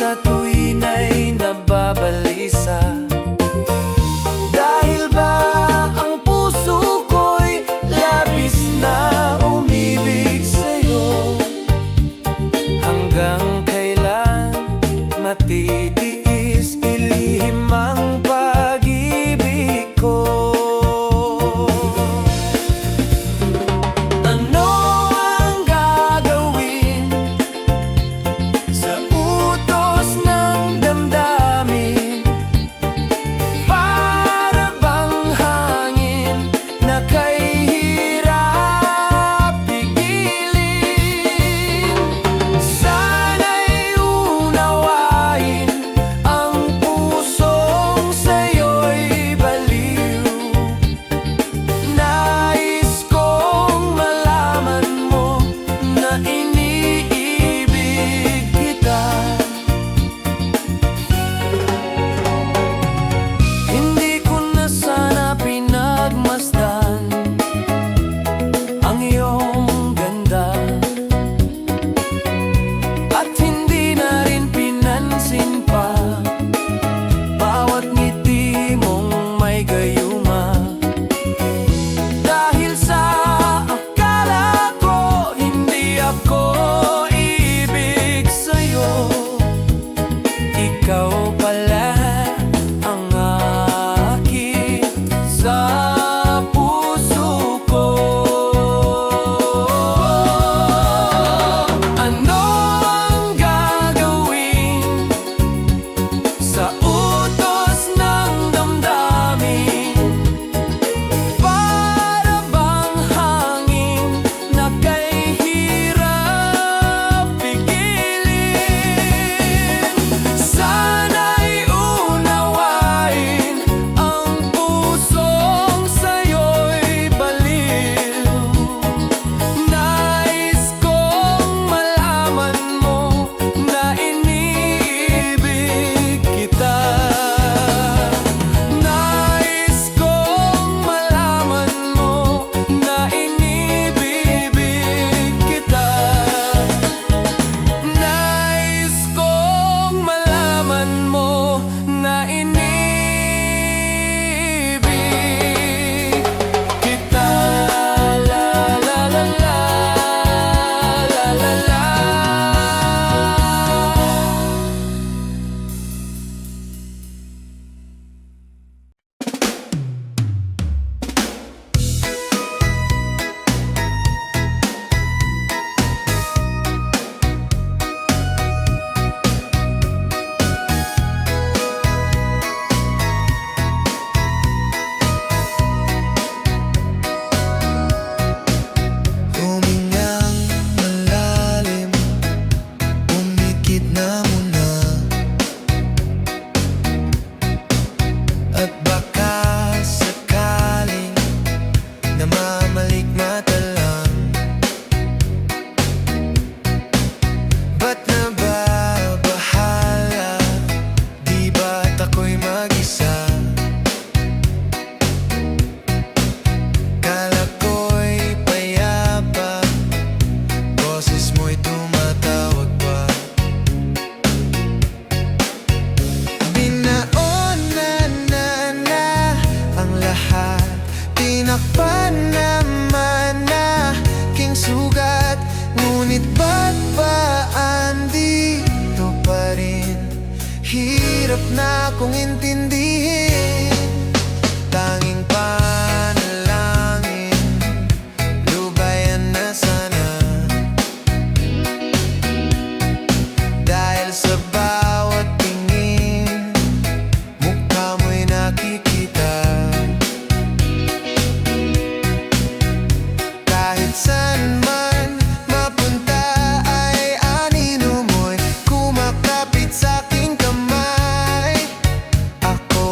sa tuwin ay nababalisa. Dahil ba ang puso ko'y labis na umibig sa'yo? Hanggang kailan matitiis ilihim ang pag-ibig ko? Ano ang gagawin sa utos ng damdamin? Para bang hangin na kay hirap pigilin? Sana'y unawain ang pusong sa'yo'y baliw. Nais kong malaman mo na iniibig kita. Hindi ko na sana pinagmasdan ang iyong ganda, at hindi na rin pinansin pa bawat ngiti mong may gayuma. Dahil sa akala ko hindi ako ibig sa'yo, ikaw pala ang akin sa puso ko. Ano ang gagawin sa utos ng damdamin? Para bang hangin na kay hirap pigilin? Sana'y unawain ang pusong sa'yo'y baliw. Nais kong malaman mo na iniibig kita. Nais kong malaman mo na inibibig kita. Nais kong malaman mo na inibig kita. La la la la, la la la. Humingang malalim, umikit na muna, at baka sakaling namamalikmata lang. Ba't nababahala? Di ba't ako'y mag-isa? Kala ko'y payapa, boses mo'y tumatawag pa. Binaonan na ang lahat, tinakpan naman na king sugat. Ngunit ba't ba andito pa rin? Hirap na kong intindihin. Tanging panalangin, lubayan na sana. Dahil sa bawat tingin, mukha mo'y nakikita. Kahit saan man mapunta ay anino mo'y kumakapit sa'king kamay. Ako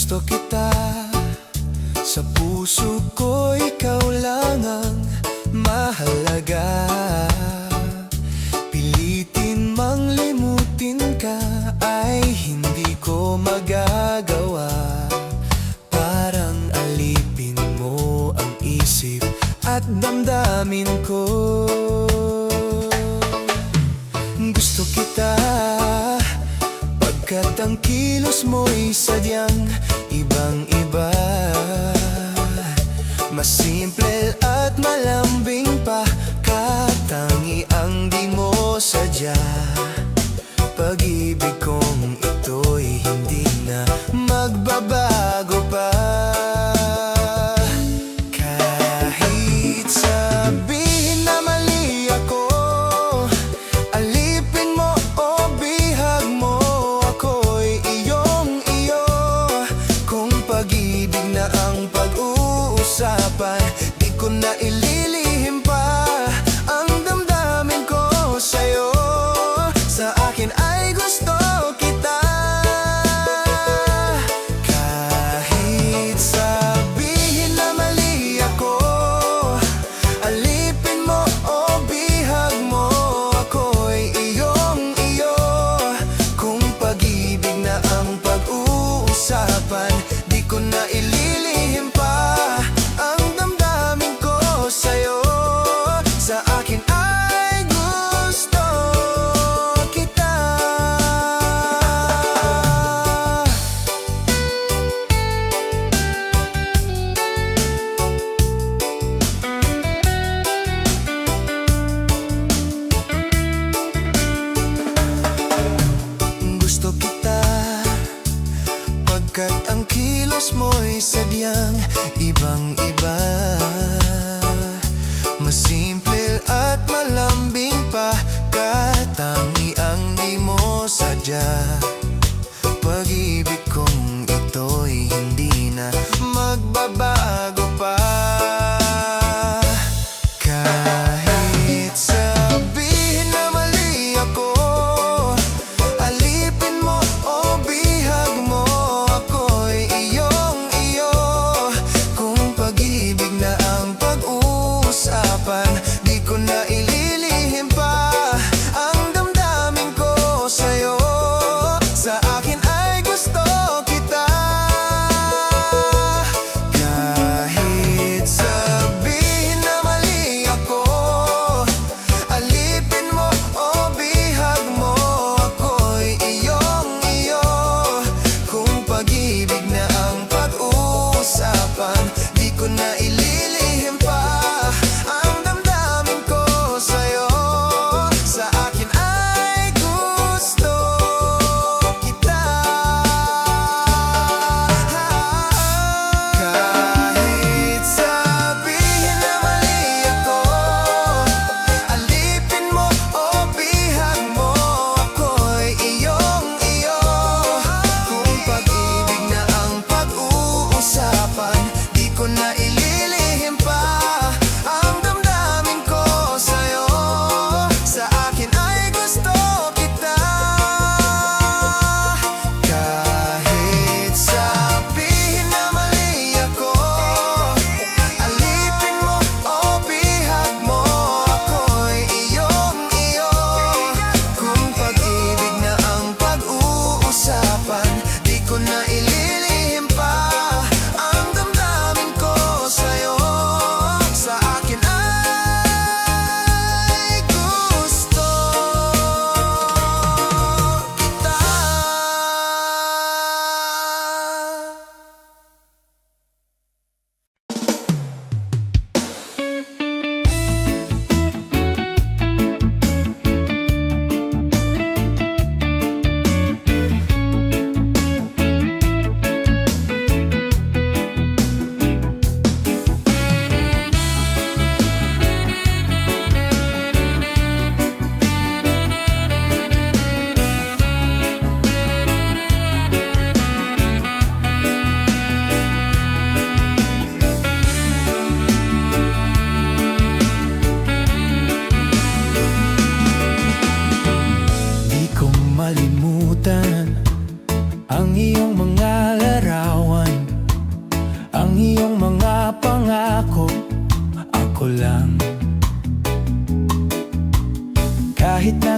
Gusto kita, sa puso ko ikaw lang ang mahalaga. Pilitin mang limutin ka ay hindi ko magagawa. Parang alipin mo ang isip at damdamin ko. Gusto kita, pagkat ang kilos mo'y sadyang ibang-iba. Mas simple at malambing pa, katangi ang di mo sadya. Pag-ibig kong ito'y hindi na magbabago pa. Kahit sabihin na mali ako, alipin mo o bihag mo, ako'y iyong-iyo. Kung pag-ibig na ang pag-uusapan, di ko na ililihim pa ang damdamin ko sa'yo. Sa akin ay gusto kita. Kahit sabihin na mali ako, alipin mo o bihag mo, ako'y iyong-iyo. Kung pag-ibig na ang pag-uusapan, di ko na ililihim pa ang damdamin ko sa'yo. Sa akin ay gusto kita. Gusto kita, pagkat ang kilos mo'y sadyang ibang-iba. Mas simple at malambing pa, katangi ang di mo sadya. Pag-ibig kong ito'y hindi na magbabago pa. Kahit sabihin na mali ako, alipin mo o bihag mo, ako'y iyong-iyo. Kung pag-ibig na ang pag-uusapan, di ko na ililihim pa ang damdamin ko sa'yo. Sa akin ay gusto kita.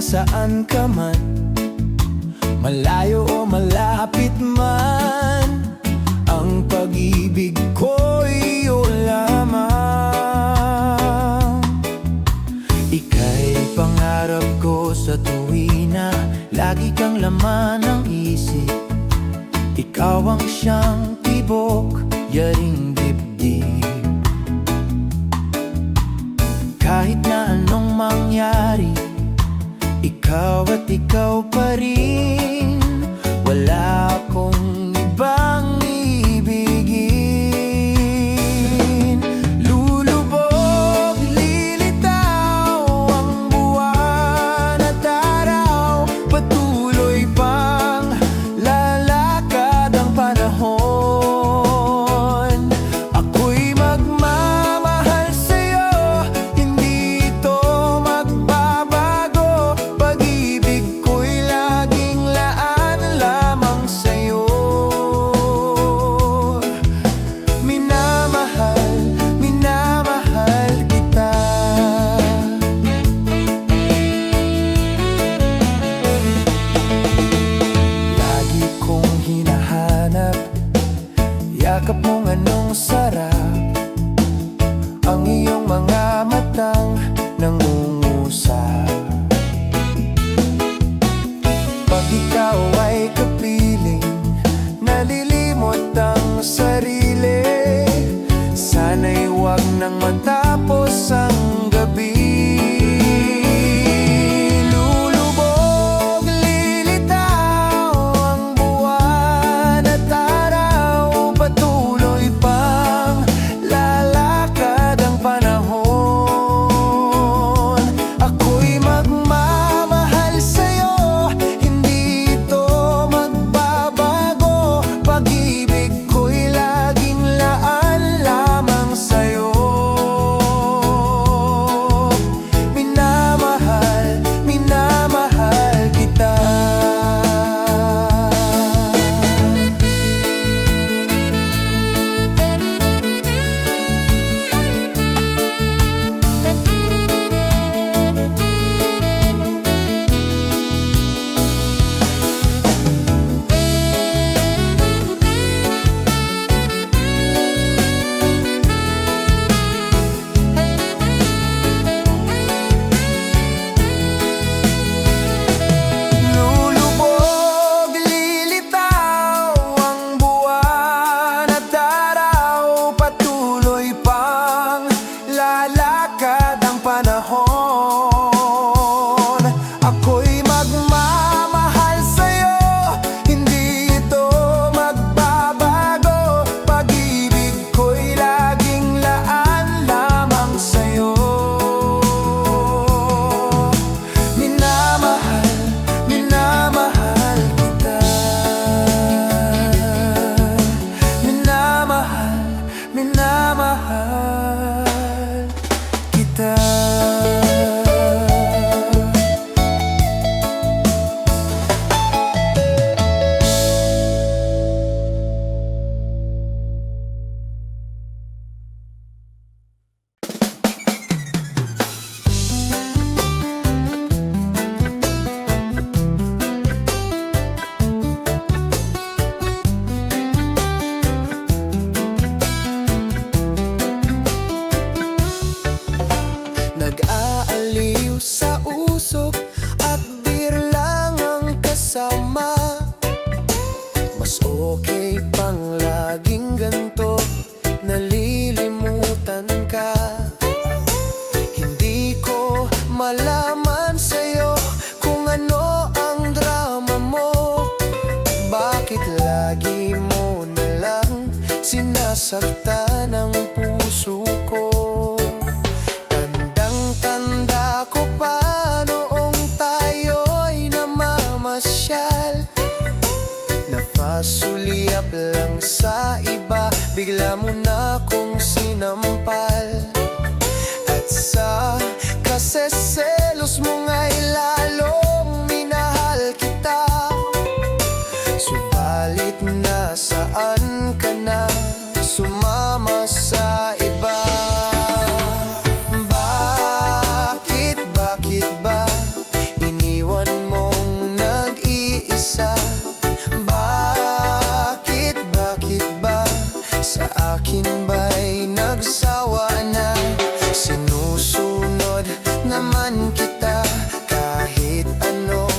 nasaan ka man, malayo o malapit man, ang pag-ibig ko'y iyo lamang. Ika'y pangarap ko sa tuwina, lagi kang laman ng isip. Ikaw ang siyang tibok, yaring dibdib. Kahit na anong mangyari, ikaw at ikaw pa rin. Wala akong ibang ibigin. Lulubog, lilitaw ang buwan at araw, patuloy pang lalakad ang panahon. Ako'y magmamahal sa'yo, hindi ito magbabago. Pag-ibig ko'y laging laan lamang sa'yo. Minamahal, minamahal kita. Lagi kong hinahanap yakap mong anong sarap, ang iyong mga matang nangungusap. Pag ikaw ay kapiling, nalilimot ang sarili. Sana'y huwag nang matapos ang gabi. Lulubog, lilitaw ang buwan at araw, patuloy pang lalakad ang panahon. Ako'y magmamahal sa'yo, hindi ito magbabago. Pag-ibig ko'y laging laan lamang sa'yo. Minamahal, minamahal kita. Lulubog, lilitaw ang buwan at araw, patuloy pang lalakad ang panahon. Ako'y magmamahal sa'yo, hindi ito magbabago. Pag-ibig ko'y laging laan lamang sa'yo. Minamahal, minamahal kita. Minamahal, minamahal kita. Nag-aaliw sa usok at beer lang ang kasama. Mas okay pang laging ganto, nalilimutan ka. Hindi ko malaman sa'yo kung ano ang drama mo. Bakit lagi mo na lang sinasaktan ang puso ko? Tandang-tanda ko pa noong tayo'y namamasyal. Napasulyap lang sa iba, bigla mo na kong sinampal. At sa kaseselos mo nga'y lalong minahal kita. Subalit nasaan ka na, sumama sa iba. Bakit ba Sa akin ba'y nagsawa na? Sinusunod naman kita. Kahit ano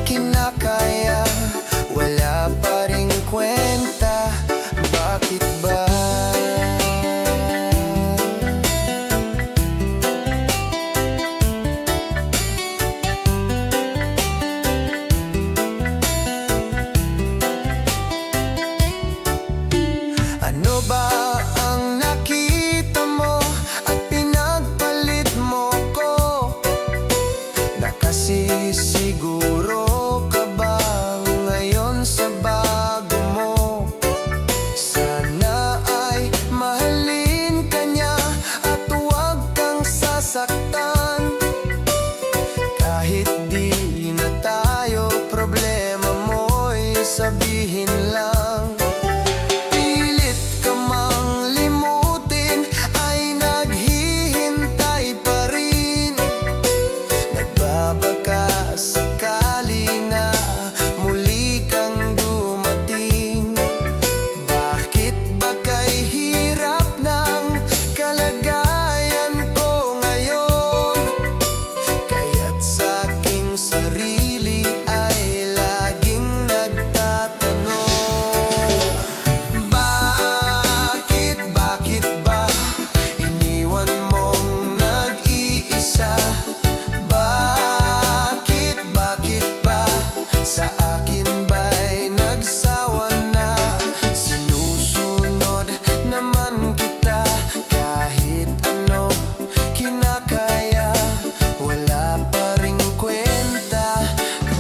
kinakaya, wala pa ring kwenta. Bakit ba? Ano ba ang nakita mo at pinagpalit mo ko? Nakasisiguro ka ba ngayon sa bago mo? Sana ay mahalin ka niya at huwag kang sasaktan. Kahit di na tayo, problema mo'y sabihin lang. Pilit ka mang limutin, ay naghihintay pa rin. Nagbabaka sakali na muli kang dumating. Bakit ba kay hirap ng kalagayan ko ngayon? Kaya't sa aking sarili ay laging nagtatanong, bakit ba iniwan mong nag-iisa? Bakit ba sa akin ba'y nagsawa na? Sinusunod naman kita. Kahit ano kinakaya, wala pa ring kwenta.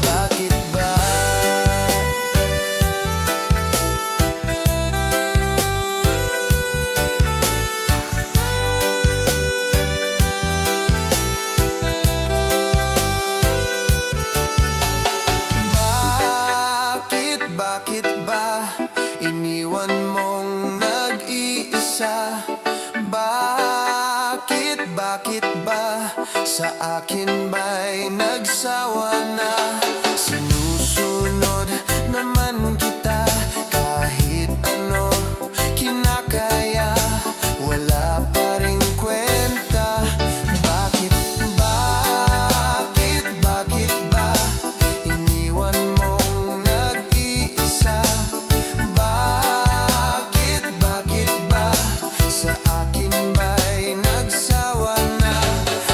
Bakit ba? Bakit ba iniwan mong nag-iisa? Bakit ba sa akin ba'y nagsawa na? Sinusunod naman kita. Kahit ano kinakaya, wala pa ring kwenta. Bakit ba iniwan mong nag-iisa? Bakit ba sa akin ba'y nagsawa na?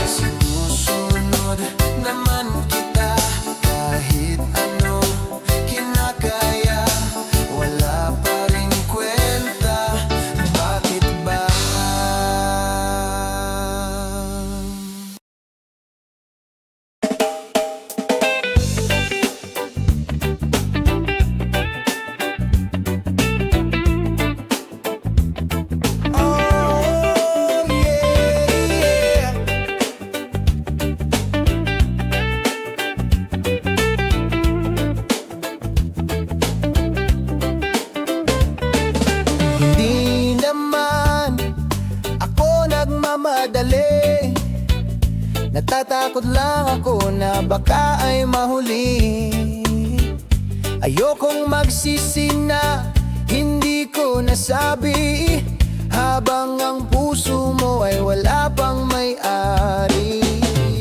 Sinusunod naman kita. Kahit ano kinakaya, wala pa ring kwenta. Bakit ba? Oh, yeah. Hindi naman ako nagmamadali. Natatakot lang ako na baka ay mahuli. Ayokong magsisi na hindi ko nasabi, habang ang puso mo ay wala pang may-ari.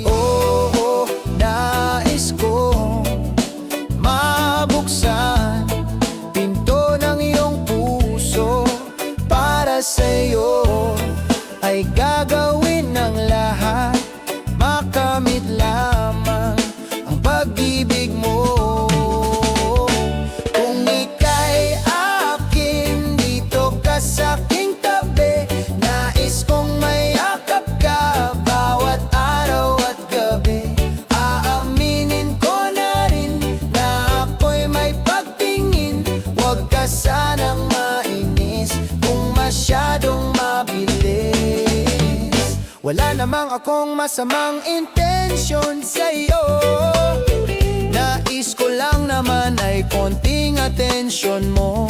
Oo, nais ko mabuksan pinto ng iyong puso. Para sa'yo ay gagawin ng lahat, makamit lamang ang pag-ibig mo. Kung ika'y akin, dito ka sa'king tabi. Nais kong mayakap ka bawat araw at gabi. Aaminin ko na rin na ako'y may pagtingin. Huwag ka sanang mainis kung masyadong mabilis. Wala namang akong masamang intensyon sa'yo. Nais ko lang naman ay konting atensyon mo.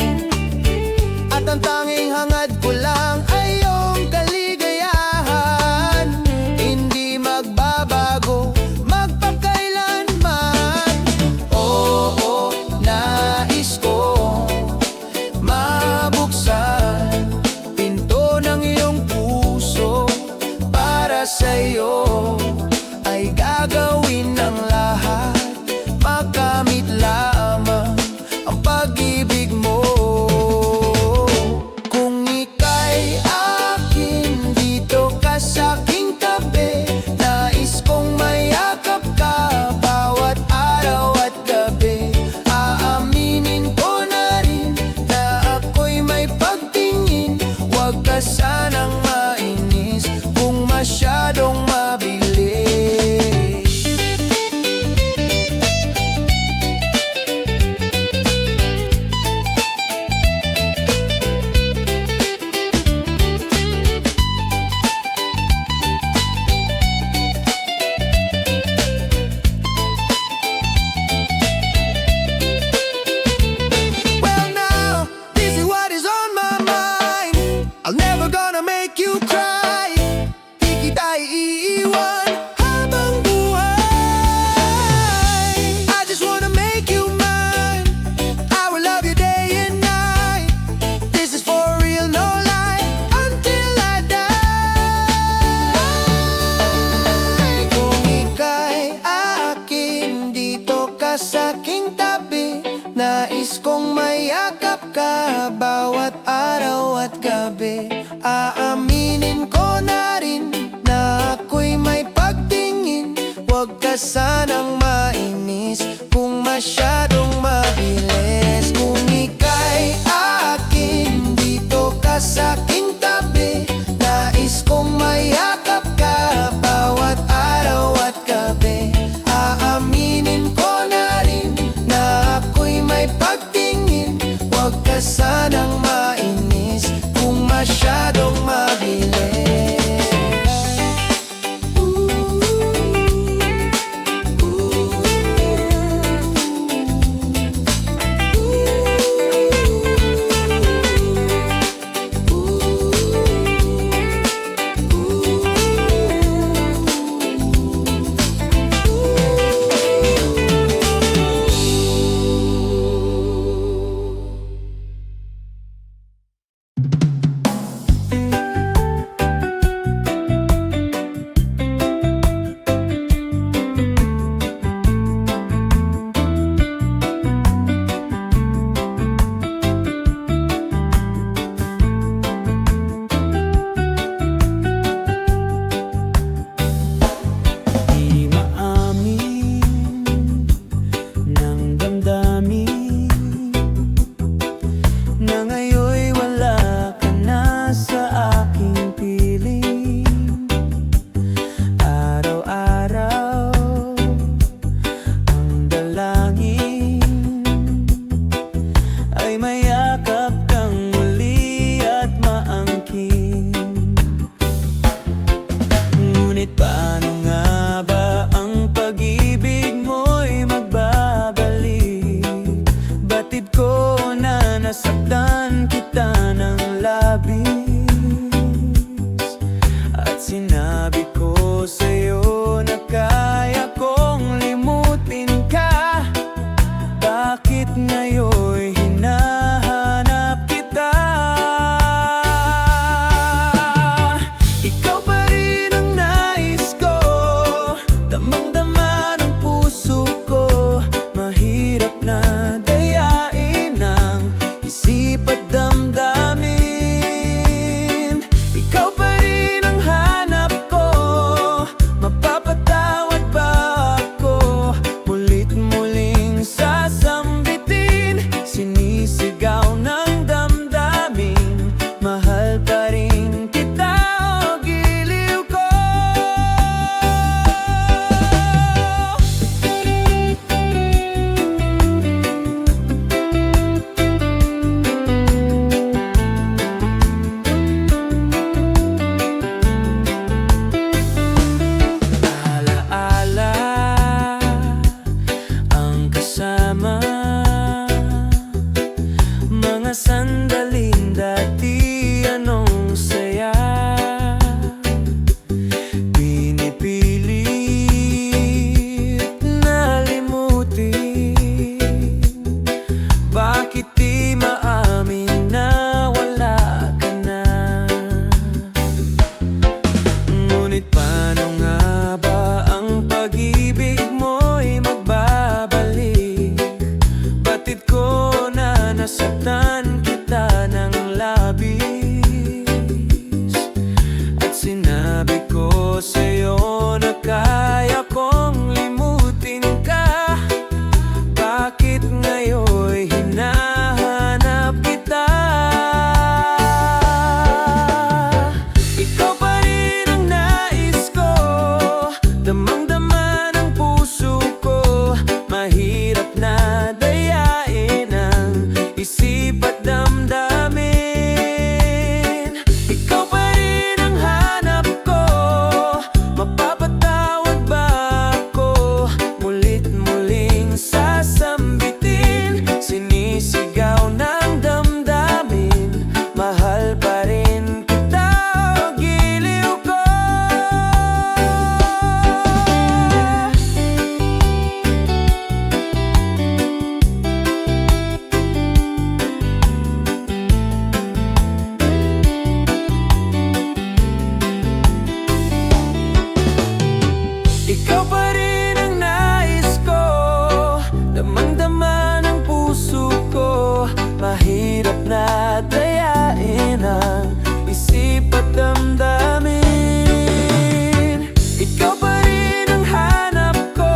At ang tanging hangad ko lang ay iyong kaligayahan. Hindi magbabago magpakailanman. Oo, nais ko mabuksan bawat gabi. Aaminin ko na rin na ako'y may pagtingin. Huwag ka sanang mainis kung masyadong mabilis. Kung ika'y akin, dito ka sa'king tabi. Nais kong mayakap ka bawat araw at gabi. Aaminin ko na rin na ako'y may pagtingin. Huwag ka sanang mainis kung masyadong mabilis. ng isip at damdamin. Ikaw pa rin ang hanap ko,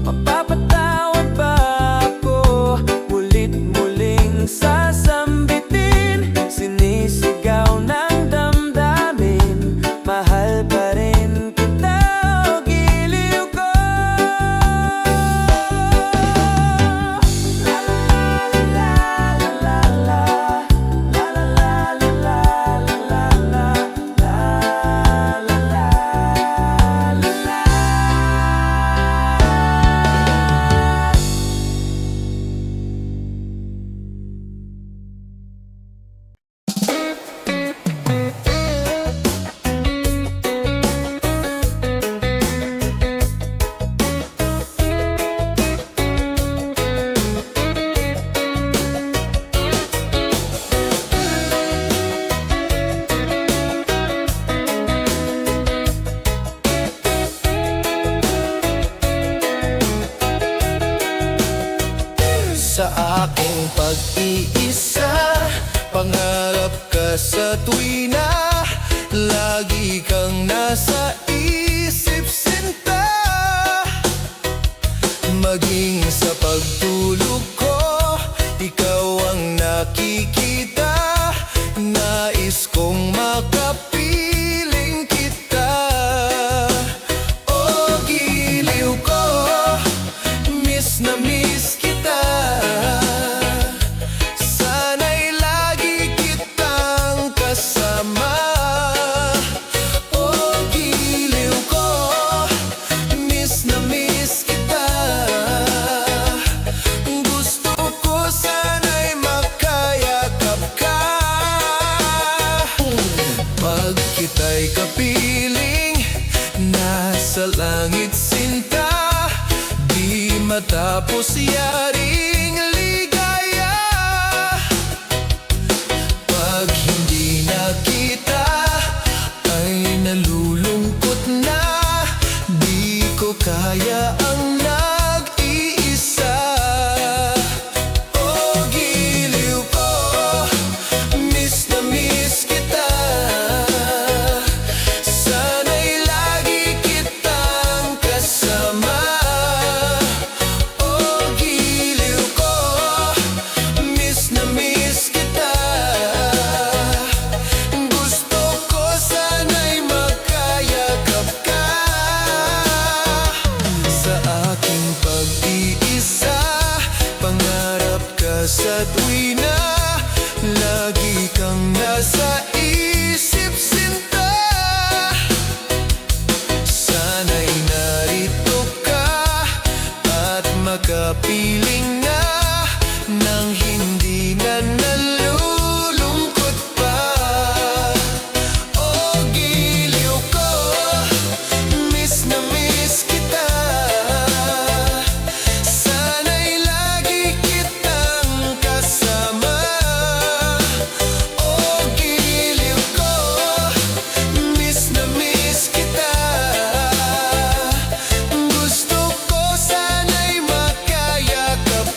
mapapatawad ba ako? Mulit-muling sasambitin, sinisigaw ng damdamin. Mahal pa rin kita, o giliw ko. Sa aking pag-iisa, pangarap ka sa tuwina, lagi kang nasa isip, sinta. Maging sa pagtulog ko, ikaw ang nakikita. Nais kong makapiling kita. O giliw ko, miss na miss kita. Sana'y lagi kitang kasama. O giliw ko, miss na miss kita. Gusto ko sana'y makayakap ka. Pag kita'y kapiling, nasa langit sinta, di matapos yaring ligaya. Pag hindi nakita, ay nalulungkot na. Di ko kaya ang nag-iisa. O giliw ko, miss na miss kita. Sana'y lagi kitang kasama. O giliw ko, miss na miss kita. Gusto ko sana'y makayakap ka. Sa aking pag-iisa, pangarap ka sa tuwina, lagi kang nasa isip, sinta. Sana'y narito ka at makapiling na, nang hindi na nalulungkot pa. O giliw ko, miss na miss kita. Sana'y lagi kitang kasama. O giliw ko, miss na miss kita. Gusto ko sana'y makayakap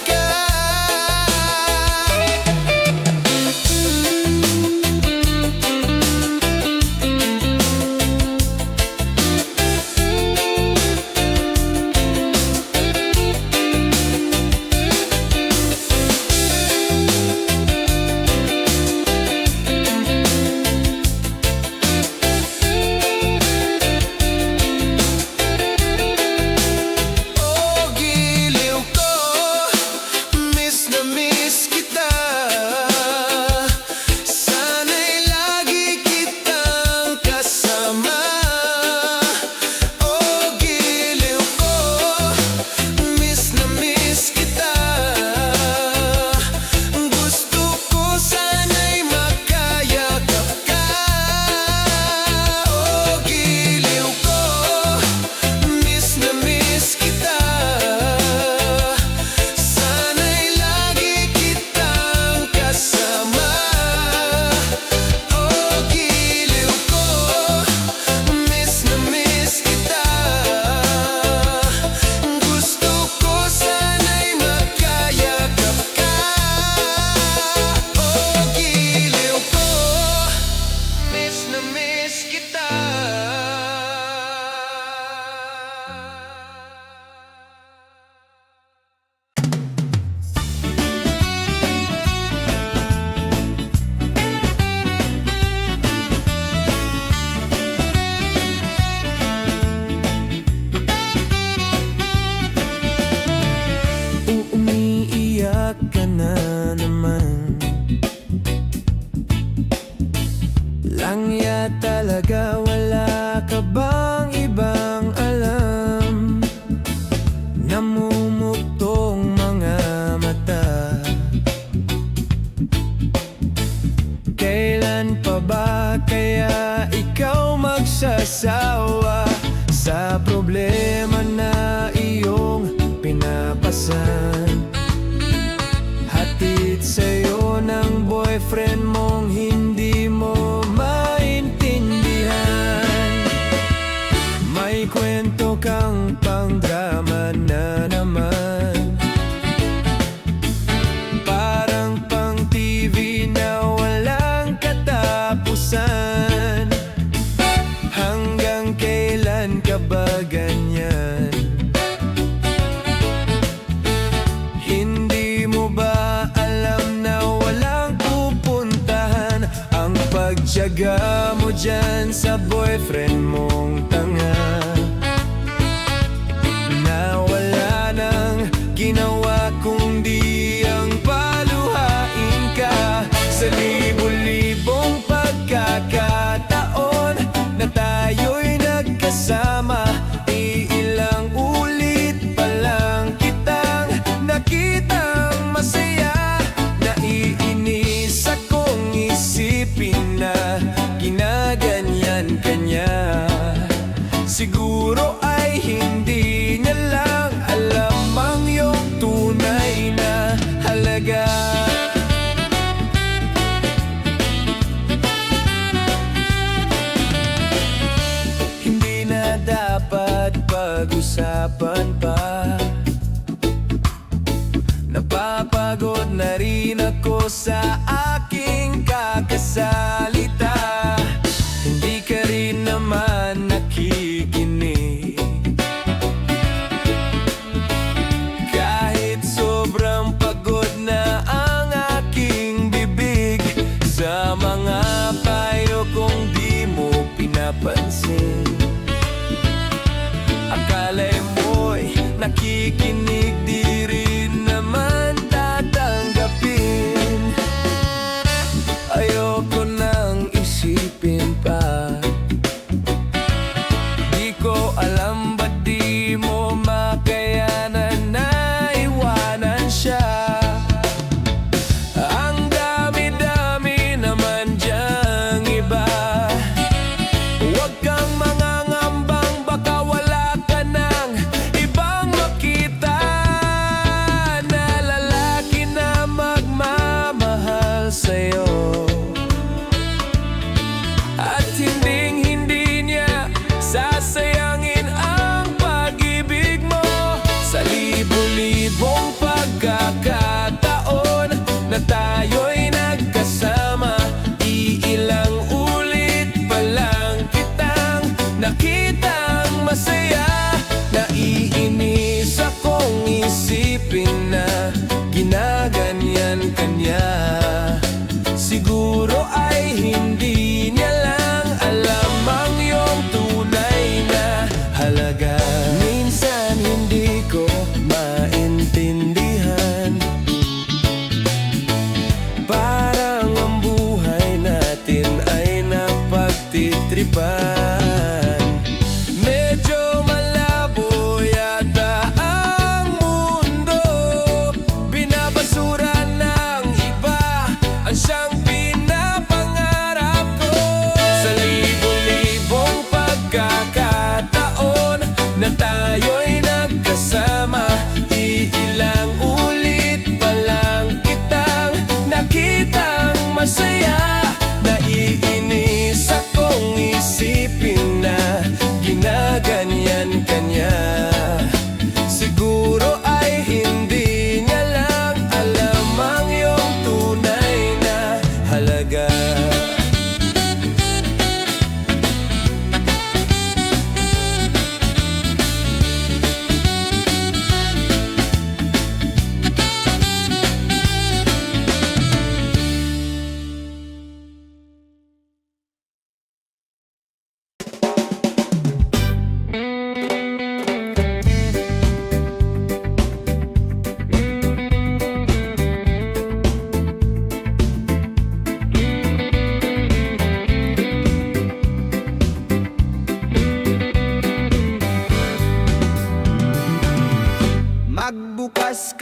talaga? Wala ka bang ibang alam? Namumuktong mga mata. Kailan pa ba kaya ikaw magsasawa sa problema na iyong pinapasan? Hatid sa'yo ng boyfriend mong hindi mo maintindihan. May kwento kang pang-drama na naman, parang pang-TV na walang katapusan. Hanggang kailan ka ba ganyan? Hindi mo ba alam na walang pupuntahan ang pagtiyaga mo dyan sa boyfriend mong tanga, na wala nang ginawa kundi ang paluhain ka sa libo-libong pagkakataon na tayo'y nagkasama. Iilang ulit pa lang kitang nakitang masaya. Naiinis akong isipin na ginaganyan ka niya. Siguro ay hindi niya lang alam ang iyong tunay na halaga. Hindi na dapat pag-usapan pa. Napapagod na rin ako sa aking kakasalita. Hindi ka rin naman nakikinig. Kahit sobrang pagod na ang aking bibig sa mga payo kong di mo pinapansin. Akala'y mo'y nakikinig, di rin naman tatanggapin. Ayoko nang isipin pa. Di ko alam ba't di mo makayanan na iwanan siya. Ang dami-dami naman diyang iba. Huwag kang mangangambang, baka wala ka nang ibang makita na lalaki na magmamahal sa'yo. At hinding-hindi niya sasayangin ang pag-ibig mo sa libo-libong pagkakataon na tayo'y nagkasama. Iilang ulit pa lang kitang nakitang masaya. Naiinis akong isipin na ginaganyan ka niya. Siguro ay hindi niya lang alam ang iyong tunay na halaga. Minsan hindi ko maintindihan, parang ang buhay natin ay napagtitripan. Medyo malabo yata ang mundo, binabasura ng iba ang siyang pinapangarap ko. Sa libo-libong pagkakataon na tayo'y nagkasama, iilang ulit pa lang kitang nakitang masaya. Naiinis akong isipin na ginaganyan ka niya. Siguro ay hindi niya lang alam ang iyong tunay na halaga.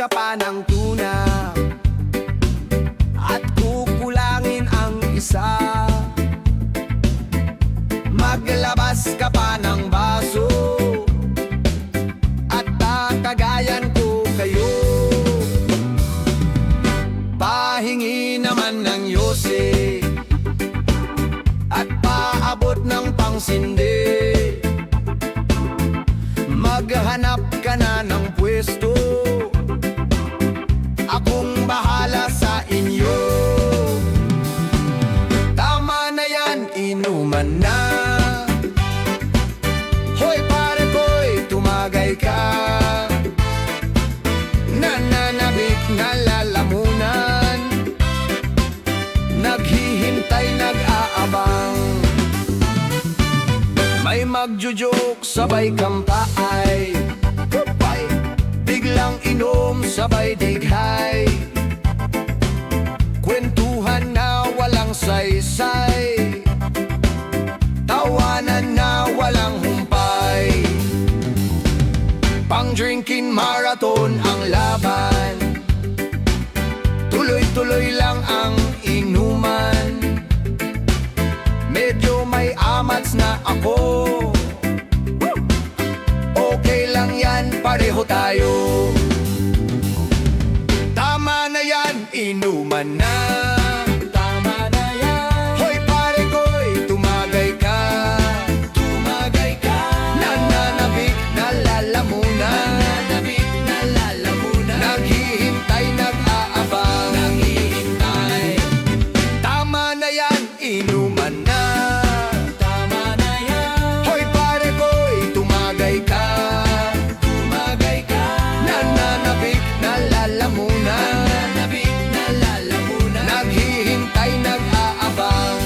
ka pa ng tuna at kukulangin ang isa. Maglabas ka pa ng baso at kakagayan ko kayo. Pahingi naman ng yose at paabot ng pangsindi. Maghanap ka na ng pwesto, akong bahala sa inyo. Tama na yan, inuman na. Hoy pare ko'y tumagay ka. Nananabik na lalamunan, naghihintay, nag-aabang. May magjujoke, sabay kampay, biglang inom, sabay dighay. Kwentuhan na walang saysay, tawanan na walang humpay. Pang-drinking marathon ang laban, tuloy-tuloy lang ang inuman. Medyo may amats na ako, okay lang yan, pareho tayo. Tama na yan, inuman na. Tama na yan. Hoy pare ko'y tumagay ka. Tumagay ka. Nananabik na lalamunan. Nananabik na lalamunan. Naghihintay, nag-aabang. Naghihintay. Tama na yan, inuman na. Tama na yan. Hoy pare ko'y tumagay ka. Tumagay ka. Nananabik na lalamunan. Nananabik na lalamunan. Naghihintay, nag-aabang.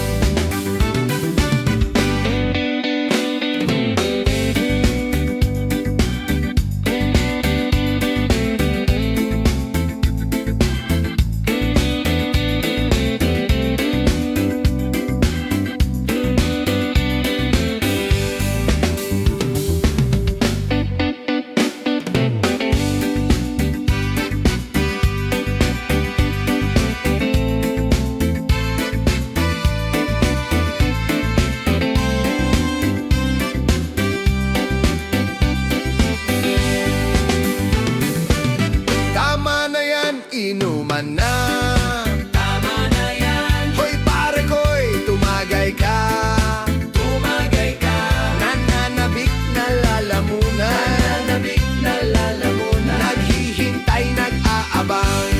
Tama na yan, inuman na. Tama na yan. Hoy pare ko'y tumagay ka. Tumagay ka. Nananabik na lalamunan. Nananabik na lalamunan. Naghihintay, nag-aabang.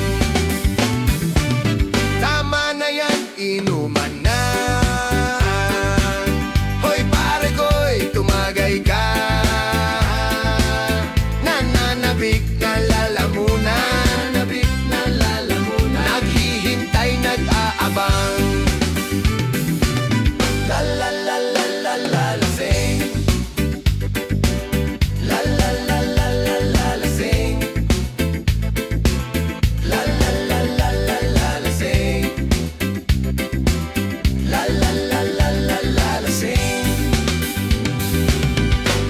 Tama na yan, inuman na. Hoy pare ko'y tumagay ka. Nananabik na lalamunan. Nananabik na lalamunan. Naghihintay, nag-aabang. La la la la la la lasing. La la la la la la lasing. La la la la la la lasing. La la la la la la lasing.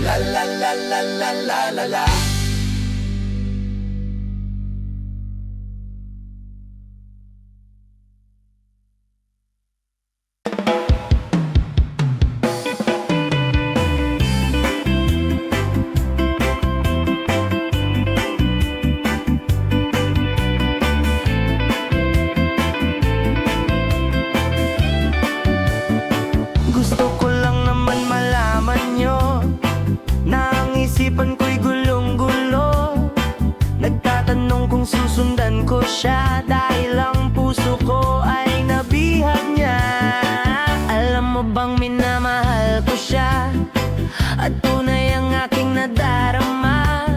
La la la la la la la la. Gusto ko lang naman malaman nyo na ang isipan ko'y gulong-gulo. Nagtatanong kung susundan ko siya dahil ang puso ko ay nabihag niya. Alam mo bang minamahal ko siya at tunay ang aking nadarama.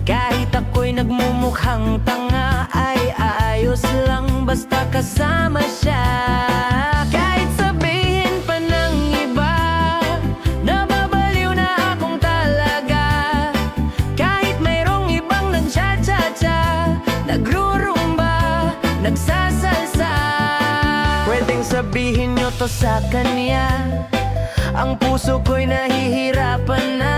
Kahit ako'y nagmumukhang tanga ay ayos lang basta kasama siya. Kahit sabihin pa ng iba, nababaliw na akong talaga. Kahit mayroong ibang nag-cha-cha-cha, nagrurumba, nagsasalsa. Pwedeng sabihin nyo to sa kanya, ang puso ko'y nahihirapan na.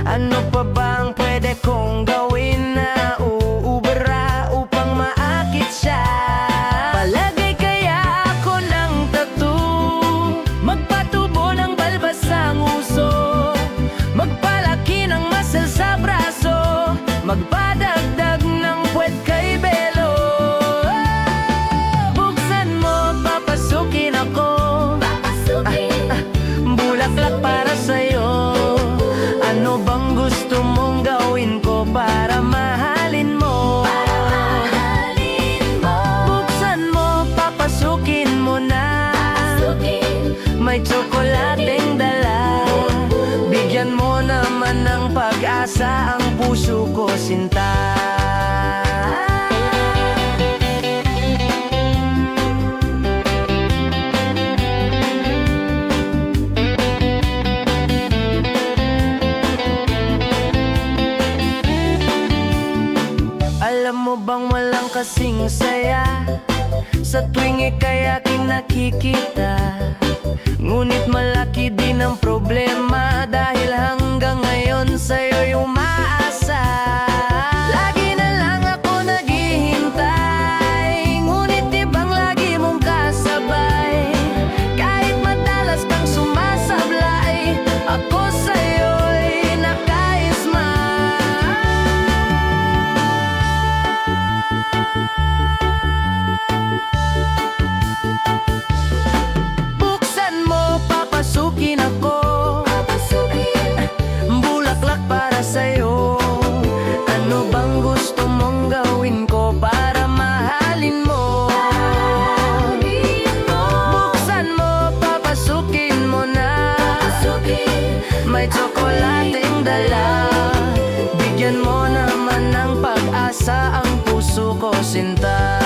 Ano pa ba ang pwede kong gawin na uuwi? may tsokolateng dala. Bigyan mo naman ng pag-asa ang puso ko, sinta. Alam mo bang walang kasing saya sa tuwing ika'y aking nakikita? Ngunit malaki din ang problema dahil hanggang ngayon sa'yo'y umaasa. Lagi na lang ako naghihintay, ngunit di bang lagi mong kasabay? Kahit madalas kang sumasablay, ako sa'yo'y nakaisma. Papasukin ako, bulaklak para sa'yo. Ano bang gusto mong gawin ko para mahalin mo? Buksan mo, papasukin mo na. May tsokolating dala. Bigyan mo naman ng pag-asa ang puso ko, sinta.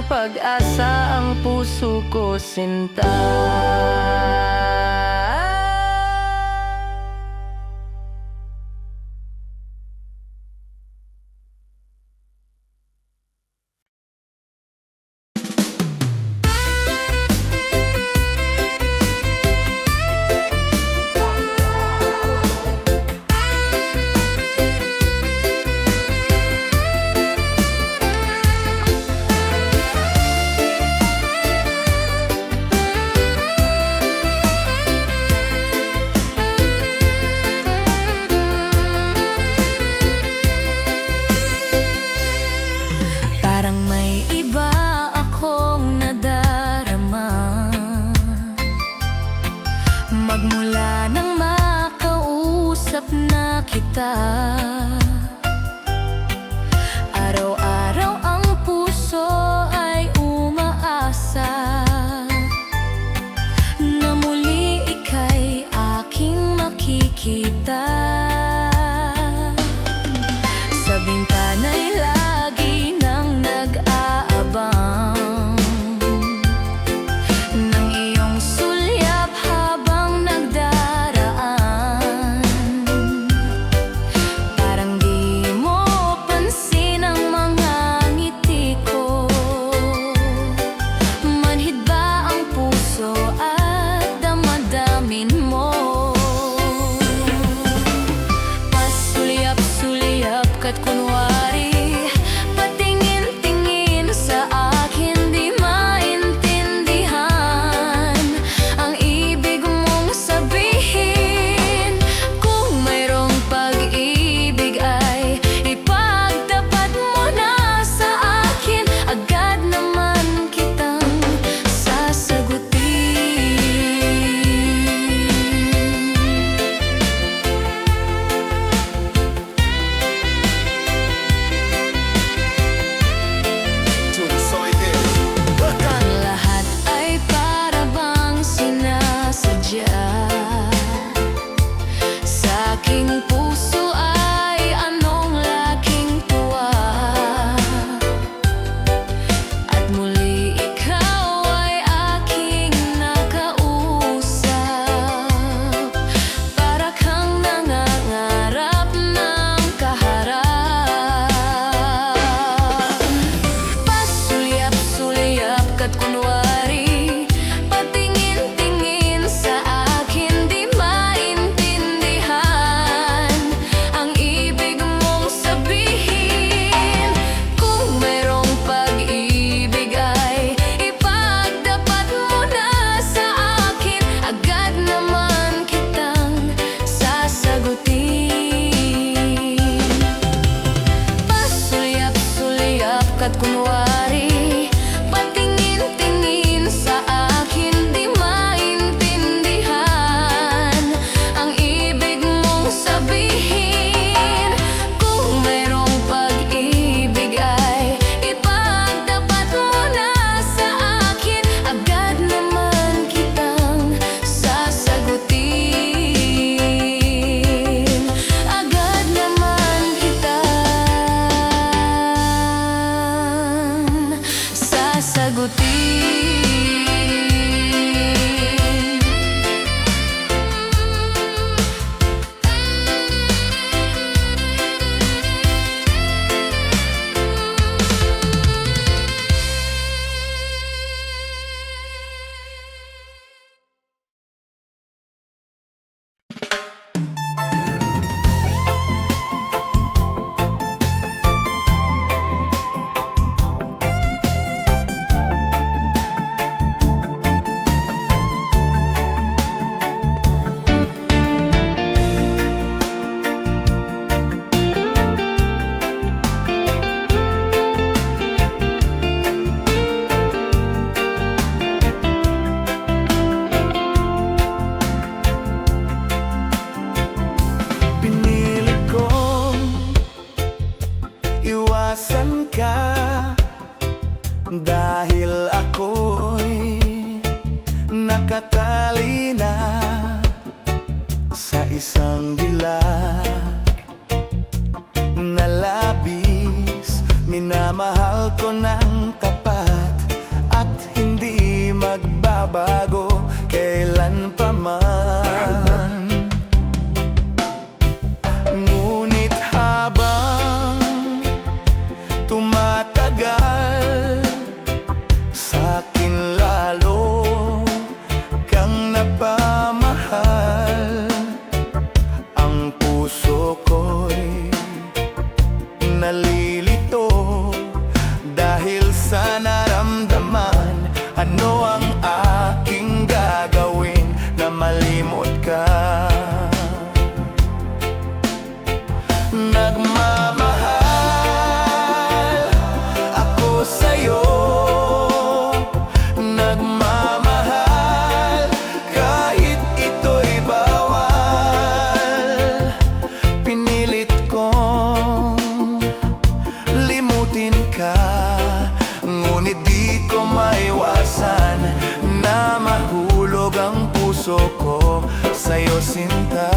Pag-asa ang puso ko, sinta. Magmula nang makausap na kita, araw-araw ang puso ay umaasa na muli ika'y aking makikita. Sa bintana'y lagi nang nag-aabang ng iyong sulyap habang nagdaraan. Parang di mo pansin ang mga ngiti ko. Manhid ba ang puso at damadamin mo? Pasulyap-sulyap ka't kunwari, patingin-tingin sa akin, di maintindihan ang ibig mong sabihin. Kung mayroong pag-ibig ay ipagtapat mo na sa akin, agad naman kitang sasagutin. Ang lahat ay para bang sinasadya. Sa aking puso ay anong laking tuwa, at muli ikaw ay aking nakausap. Para kang nangangarap ng kaharap. Pasulyap-sulyap ka't kunwari, patingin-tingin sa akin, di maintindihan ang ibig mong sabihin. Kung mayroong pag-ibig ay ipagtapat mo na natali na sa isang dilag na labis. Minamahal ko ng tapat at hindi magbabago kailan pa man. Ngunit habang tumatagal, sa'kin lalo kang napamahal. Ang puso ko'y nalilito dahil sa naramdaman. Ano ang aking gagawin na malimot ka? Nagmamahal ako sa'yo, nagmamahal kahit ito'y bawal. Pinilit kong limutin ka, ngunit di ko maiwasan na mahulog ang puso ko sa'yo, sinta.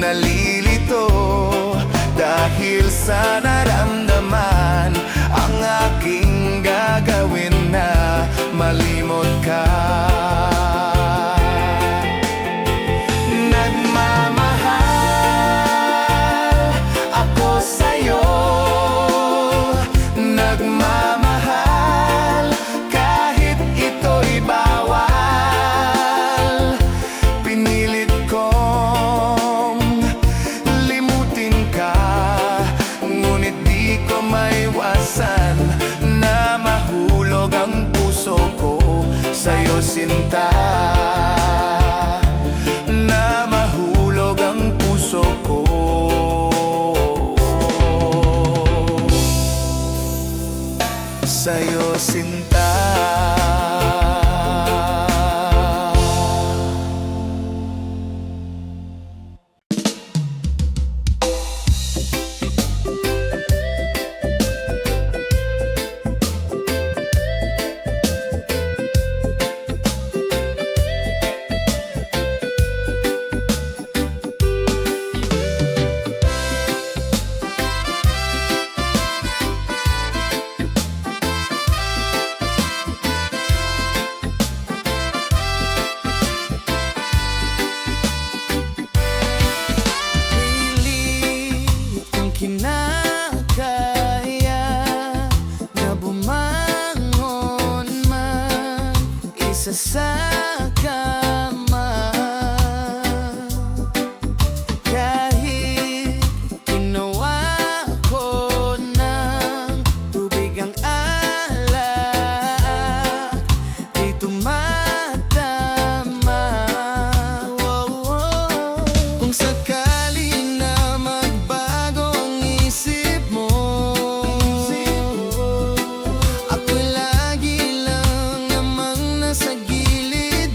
Nalilito dahil sa naramdaman. Ang aking gagawin na malimot ka. Nagmamahal ako sa'yo, nagmamahal kahit ito'y bawal. Pinilit ko maiwasan na mahulog ang puso ko sa'yo, sinta. Na mahulog ang puso ko sa'yo, sinta. Kinakaya na bumangon man isa sa kama, kahit ginawa ko ng tubig ang alak, di tumatama. Kung sakali na magbago ang isip mo, ako'y lagi lang namang nasa gilid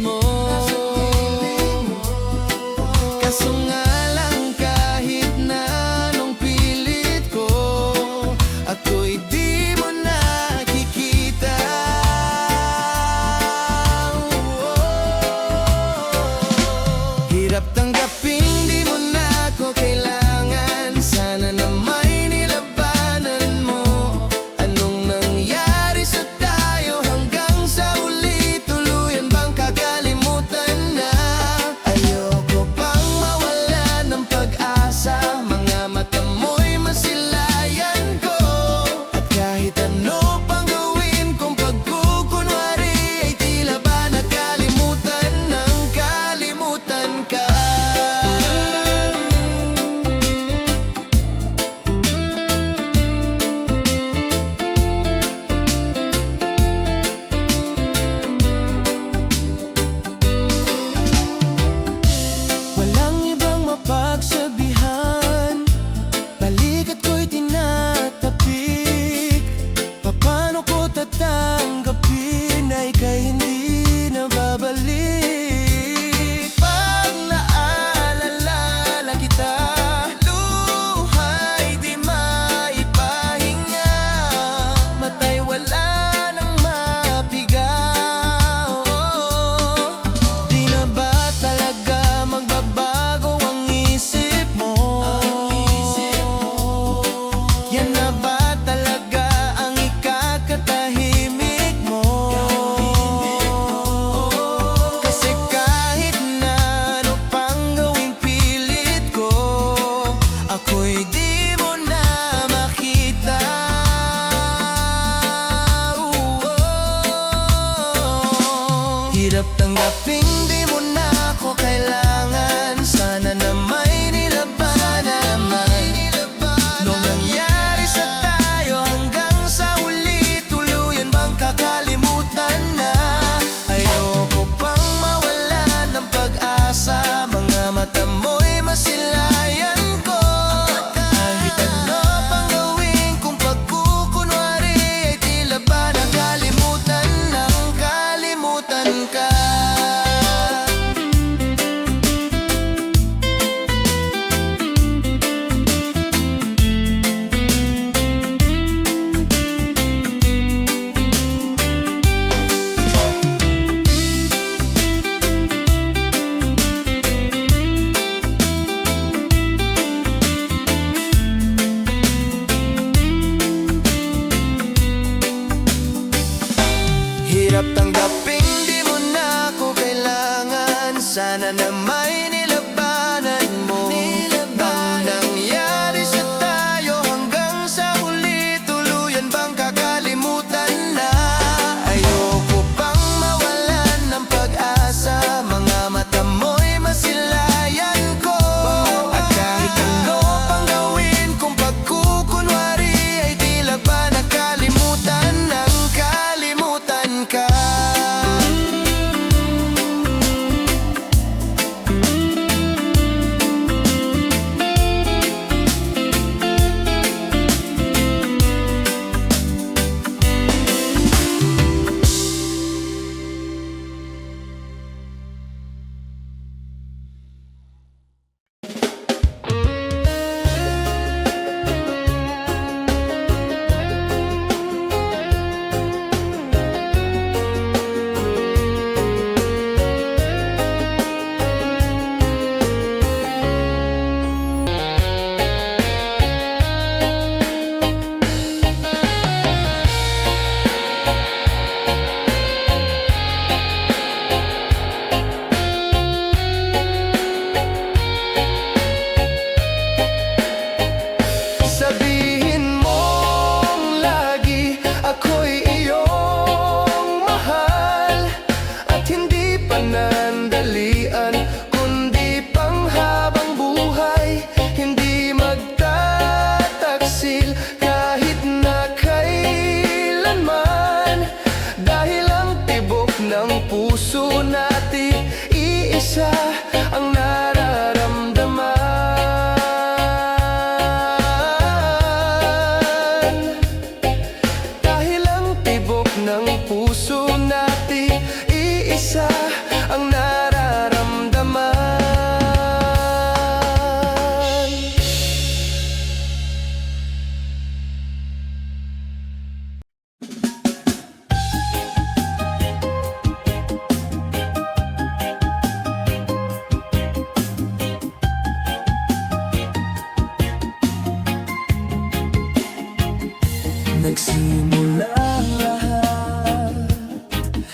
nagsimula ang lahat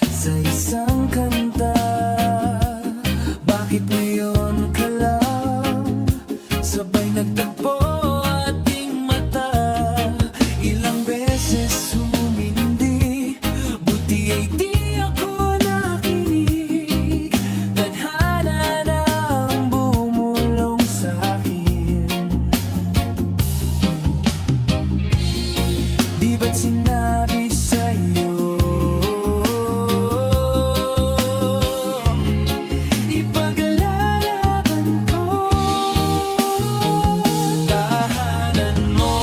sa isang kanta. Bakit ngayon ka lang sabay nagtagpo ating mata? Ilang beses humindi, buti ay di ako nakinig. Tadhana na ang bumulong sa'kin. Di ba't sinabi sa'yo ipaglalaban ko? Tahanan mo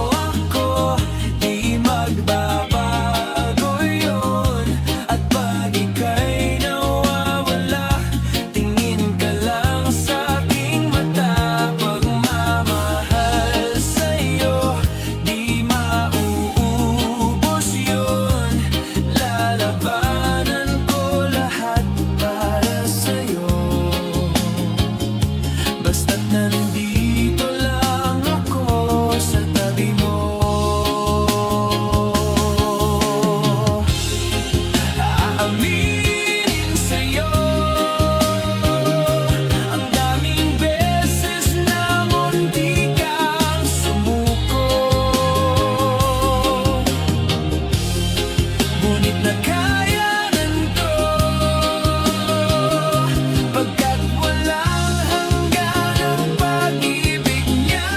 ako, di magbabago yun. At pag ika'y nawawala, tingin ka lang sa aking mata. Pagmamahal sa'yo, di mauubos yun. Lalabanan ko lahat para sa'yo. Basta't nandito lang ako sa tabi mo. Aaminin sa'yo, ang daming beses na munti kang sumuko. Ngunit nakayanan ko, pagkat walang hanggan ang pag-ibig niya.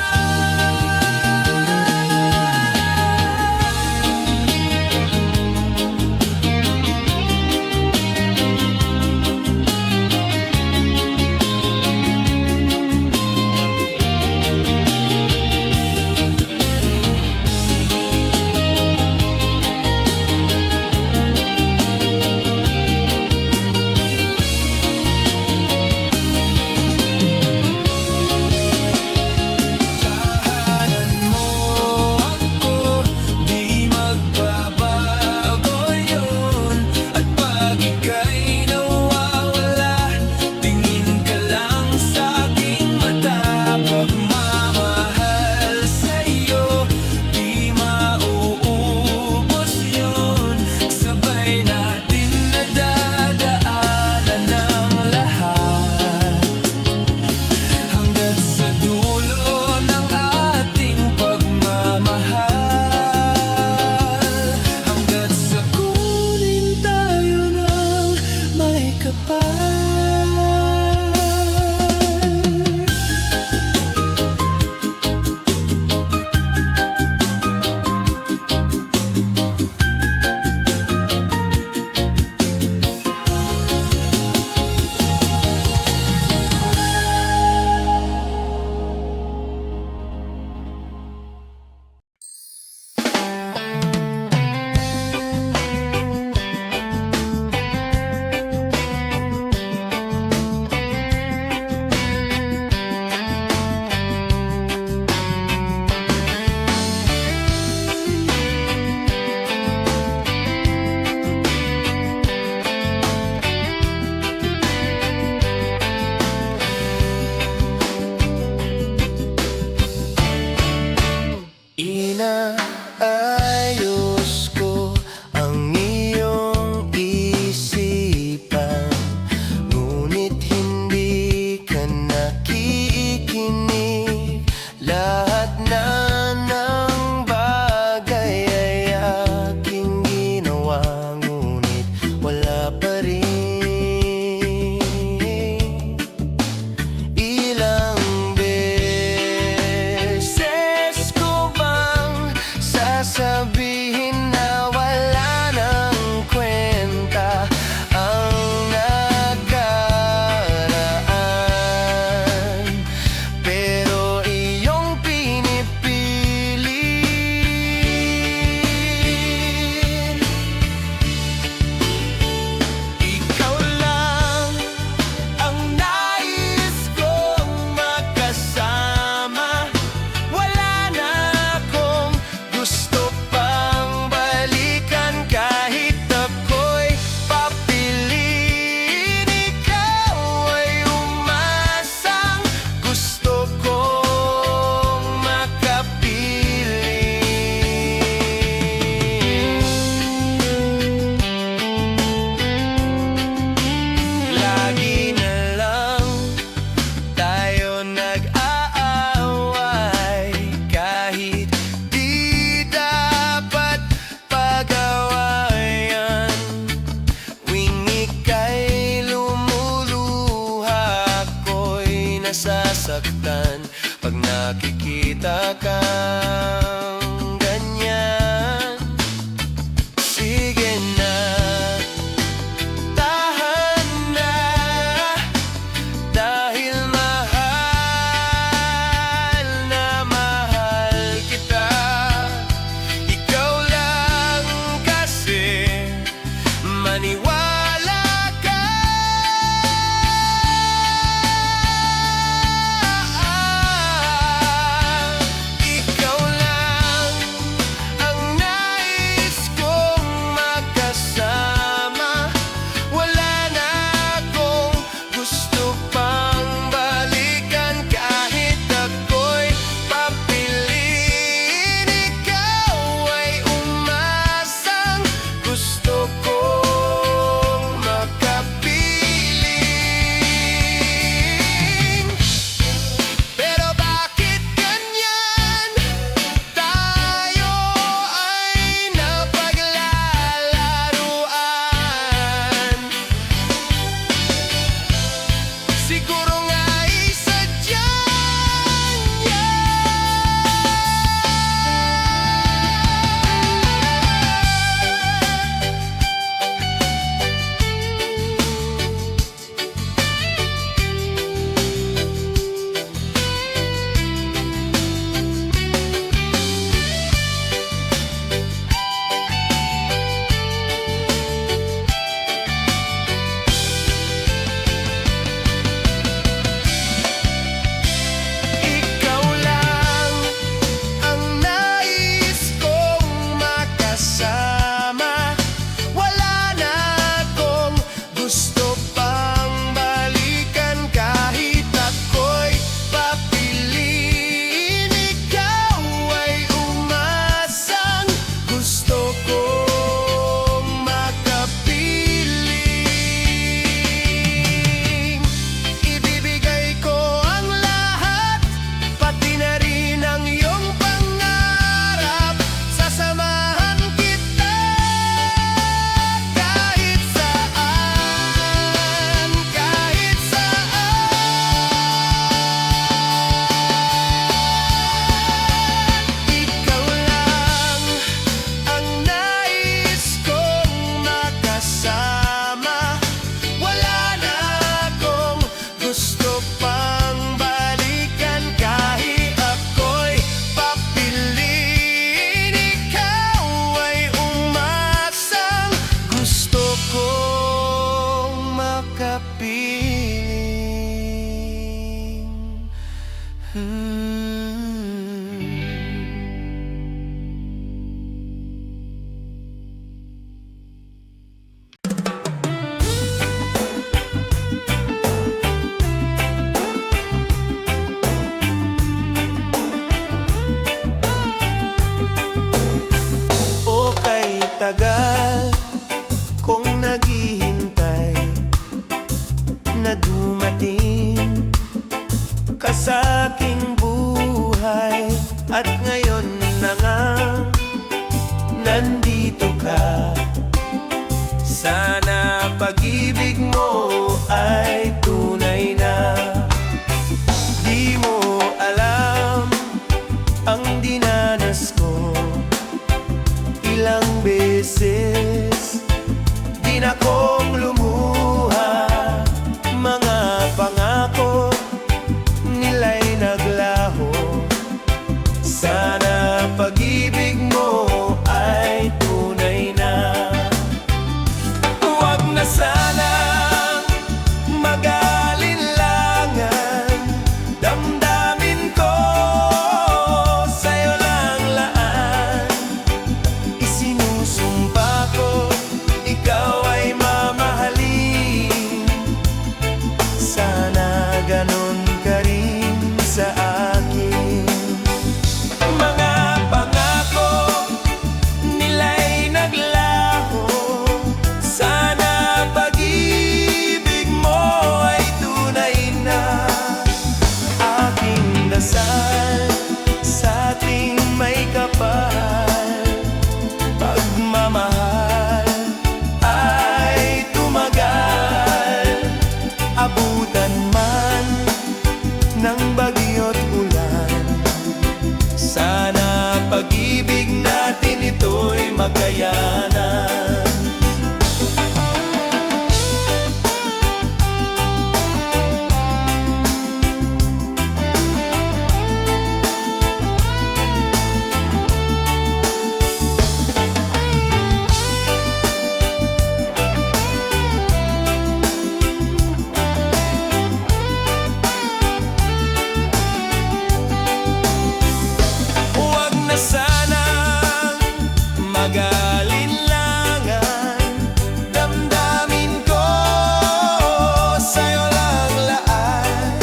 Tahanan mo ako, di magbabago yun. At pag ika'y nawawala, tingin ka lang sa aking mata. Pagmamahal sa'yo, di mauubos yun. Sabay natin nadadaanan ang lahat hanggat sa dulo ng ating pagmamahal. Hanggat sa kunin tayo ng may kapal. Inaayos ko ang iyong isipan, ngunit hindi ka nakikinig. Lahat na ng bagay ay aking ginawa, ngunit wala pa rin. Ilang beses ko bang oras ko. Ilang beses din akong lumuha, mga pangako nila'y naglaho. Sana pag-ibig mo ay tunay na. Huwag na sanang mag-alinlangan, damdamin ko sa'yo lang laan. Isinusumpa ko, ikaw ay mamahalin. Sana ganon ka rin sa akin. Mga pangako nila'y naglaho. Sana pag-ibig mo ay tunay na. Aking dasal sa ating may kapal, pagmamahal ay tumagal. Abutan man ng bagyo't ulan, sana pag-ibig natin ito'y makayanan. Huwag na sanang mag-alinlangan, damdamin ko sa'yo lang laan.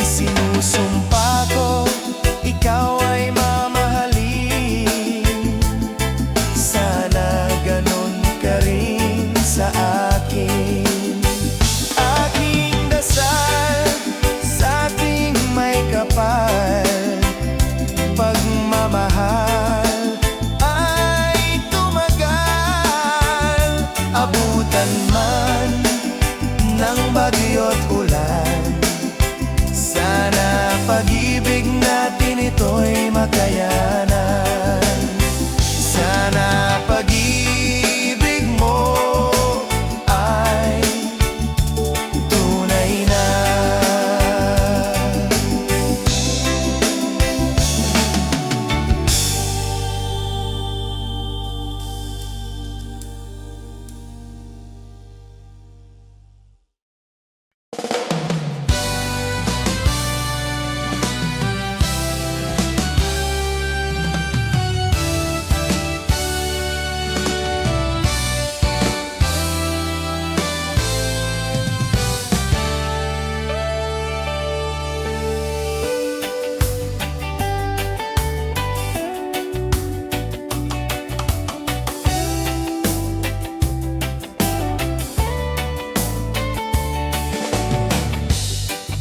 Isinusumpa ko, ikaw ay mamahalin. Sana ganon ka rin sa akin. Aking dasal sa ating may kapal, pagmamahal ay tumagal. Abutan man ng bagyo't ulan, sana pag-ibig natin ito'y makayanan. Sana pag-ibig mo ay tunay na.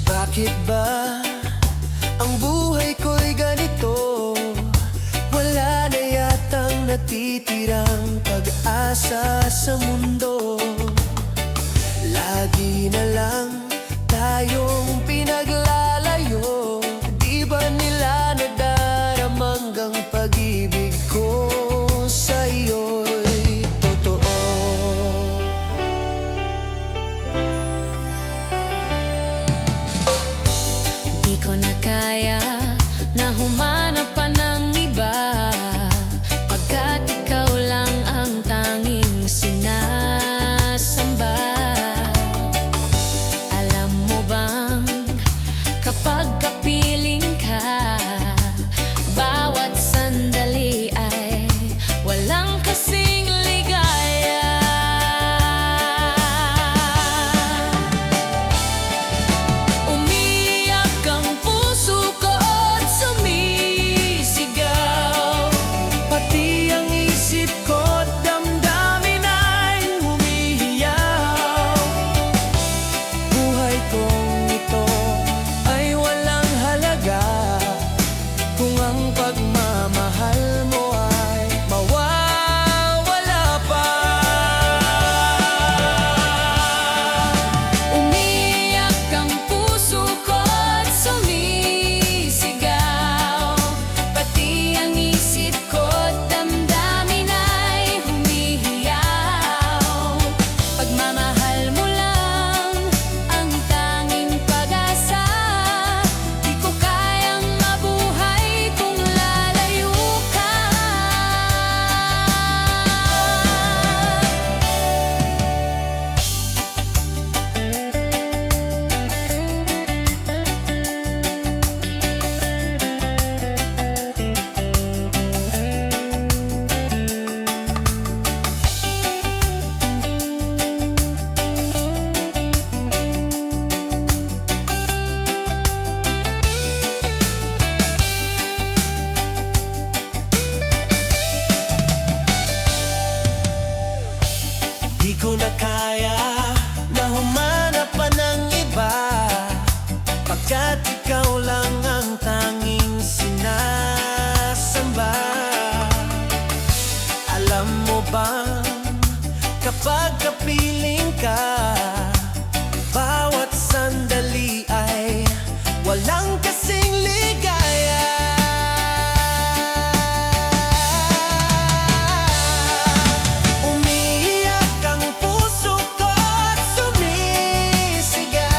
Bakit ba ang buhay ko'y ganito? Wala na yatang natitirang pag-asa sa mundo. Lagi na lang tayong pinaglalayo. Di ba nila nadaramang ang pag-ibig ko sa'yo'y totoo? Di ko na kaya na humanap pa ng iba, pagkat ikaw lang ang tanging sinasamba. kapag kapiling ka. Bawat sandali ay walang kasing ligaya. Umiiyak ang puso ko at sumisigaw.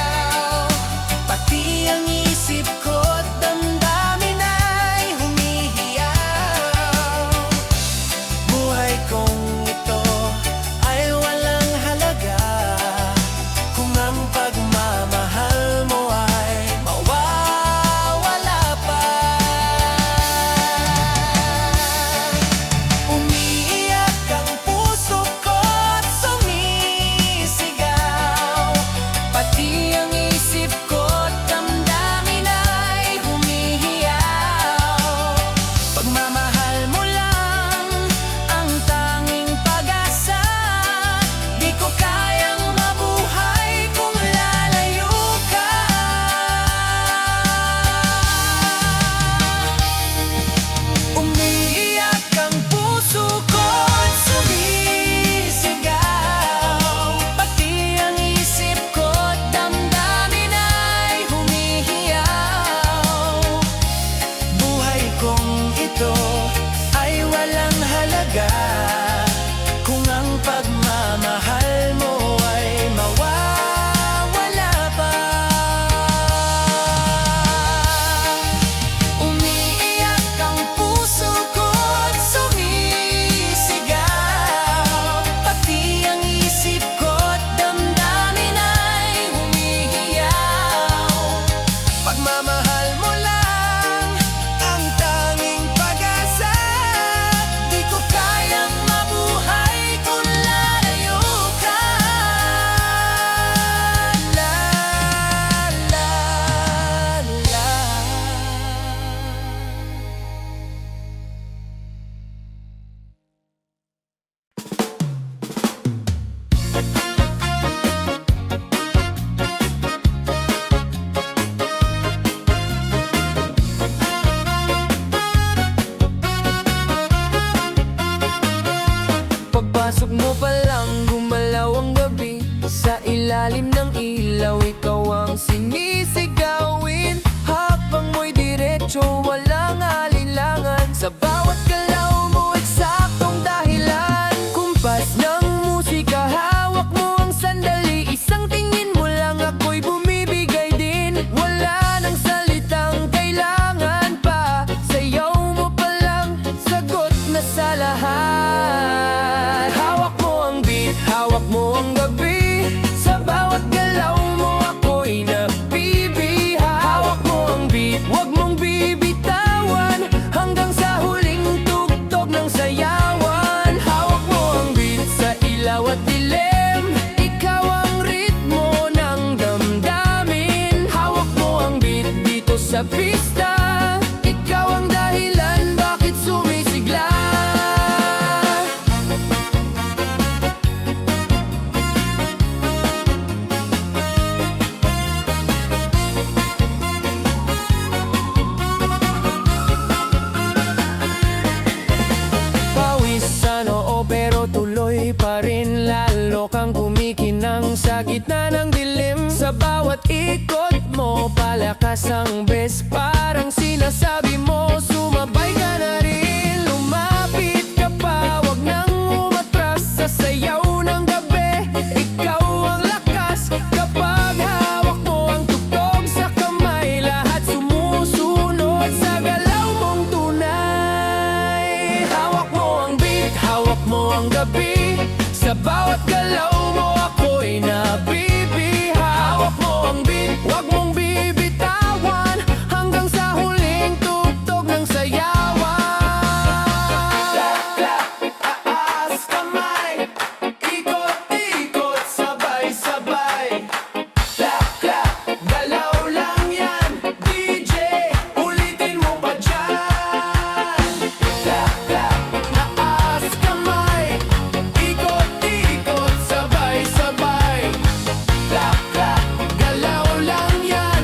Pati ang isip ko't damdamin ay humihiyaw. Buhay kong ito ay walang halaga kung ang pagmamahal mo ay mawawala pa. Umiiyak ang puso ko at sumisigaw. Pati ang isip ko't damdamin ay humihiyaw. Pagmamahal mo lang ang tanging pag-asa. Di ko kayang mabuhay kung lalayo ka. Umiiyak ang puso ko at sumisigaw. Pati ang isip ko't damdamin ay humihiyaw. Buhay kong ito ay walang halaga kung ang pagmamahal mo ay mawawala pa. Umiiyak ang puso ko at sumisigaw. Pati ang isip ko't damdamin ay humihiyaw. Pagmamahal mo lang ang tanging pag-asa. Di ko kayang mabuhay kung lalayo ka. La, la, la. Pagpasok mo pa lang, gumalaw ang gabi. Sa ilalim ng ilaw, ikaw ang sinisigawin. Habang mo'y diretso, walang alinlangan. Sa bawat galaw mo, eksaktong dahilan. Kumpas ng musika, hawak mo ang sandali. Isang tingin mo lang, ako'y bumibigay din. Wala nang salitang kailangan pa. Sayaw mo pa lang, sagot na sa lahat. Hawak mo ang beat, hawak mo ang gabi. Sa bawat galaw mo ako'y nabibiha. Hawak mo ang beat, wag mong bibitawan. Hanggang sa huling tugtog ng sayawan. Hawak mo ang beat sa ilaw at dilim. Ikaw ang ritmo ng damdamin. Hawak mo ang beat dito sa pista. Ikaw ang dahilan bakit sumisigla. Pawis sa noo pero tuloy pa rin. Lalo kang kumikinang sa gitna ng dilim. Sa bawat ikot mo, palakas ang bes. Parang sinasabi mo, sumabay ka na rin. Lumapit ka pa, wag nang umatras. Sa sayaw ng gabi, ikaw ang lakas. Kapag hawak mo ang tugtog sa kamay, lahat sumusunod sa galaw mong tunay. Hawak mo ang beat, hawak mo ang gabi. Sa bawat galaw mo ako'y nabibiha. Hawak mo ang beat, wag mong bibitawan. Hanggang sa huling tugtog ng sayawan. Clap, clap, itaas kamay. Ikot-ikot, sabay-sabay. Clap, clap, galaw lang yan. DJ, ulitin mo pa dyan. Clap, clap, taas kamay. Ikot-ikot, sabay-sabay. Clap, clap, galaw lang yan.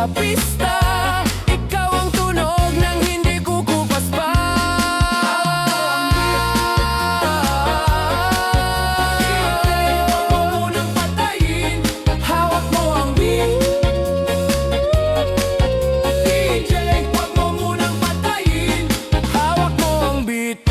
sa pista. Ikaw ang tunog ng hindi kukupas pa. Huwag mo munang patayin, hawak mo ang beat. DJ, huwag mo munang patayin, hawak mo ang beat.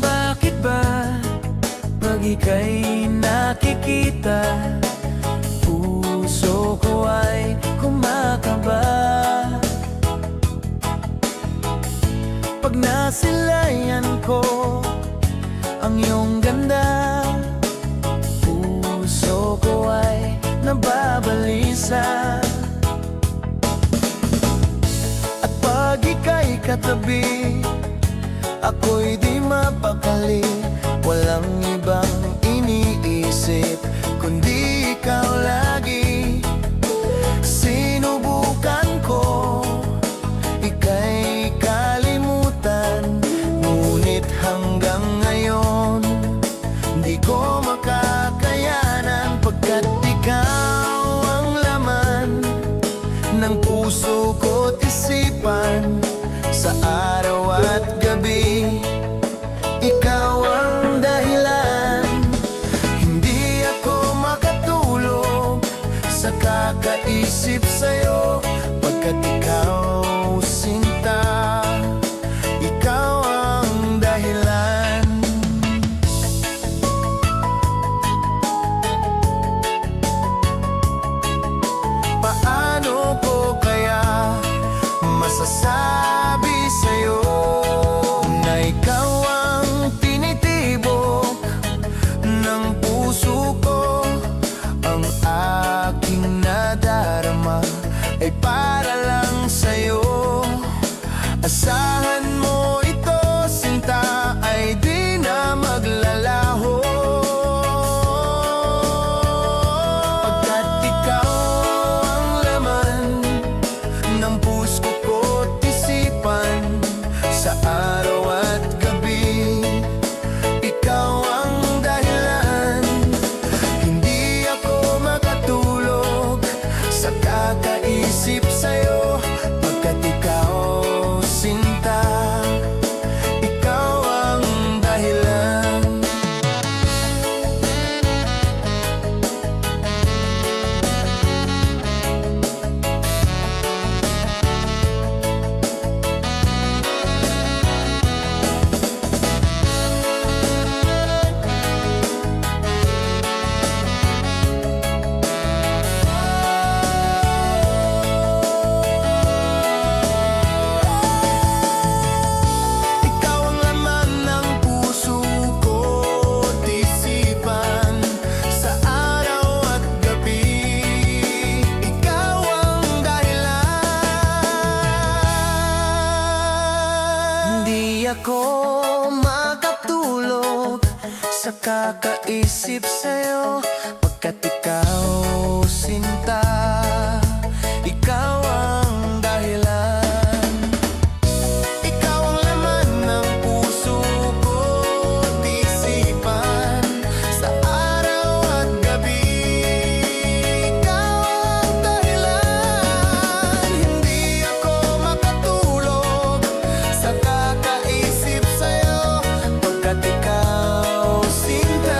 Bakit ba pag ika'y nakikita, puso ko ay kumakaba? Pag nasilayan ko ang iyong ganda, puso ko ay nababalisa. At pag ika'y katabi, ako'y di mapakali, walang ibang iniisip kundi ikaw lagi. Sinubukan ko, ika'y kalimutan, ngunit hanggang ngayon di ko makakayanan, pagkat ikaw ang laman ng puso ko't isipan. Sa araw at gabi, ikaw ang dahilan. Hindi ako makatulog sa kakaisip sa'yo, pagkat ikaw, sinta, ikaw ang dahilan. Paano ko kaya masasabi sa'yo na ikaw ang tinitibok ng puso ko? Ang aking nadarama ay para lang sa'yo. Asahan mo ito, sinta, ay di na maglalaho, pagkat ikaw ang laman ng puso ko't isipan. Sa araw at gabi, ikaw ang dahilan. Hindi ako makatulog sa kakaisip sa'yo, pagkat ikaw, sinta, ikaw ang dahilan. Ikaw ang laman ng puso ko't isipan. Sa araw at gabi, ikaw ang dahilan. Hindi ako makatulog sa kakaisip sa'yo, pagkat ikaw, sinta, ikaw ang dahilan. Ikaw ang laman ng puso ko't isipan. Sa araw at gabi, ikaw ang dahilan. Hindi ako makatulog sa kakaisip sa'yo, pagkat ikaw, sinta,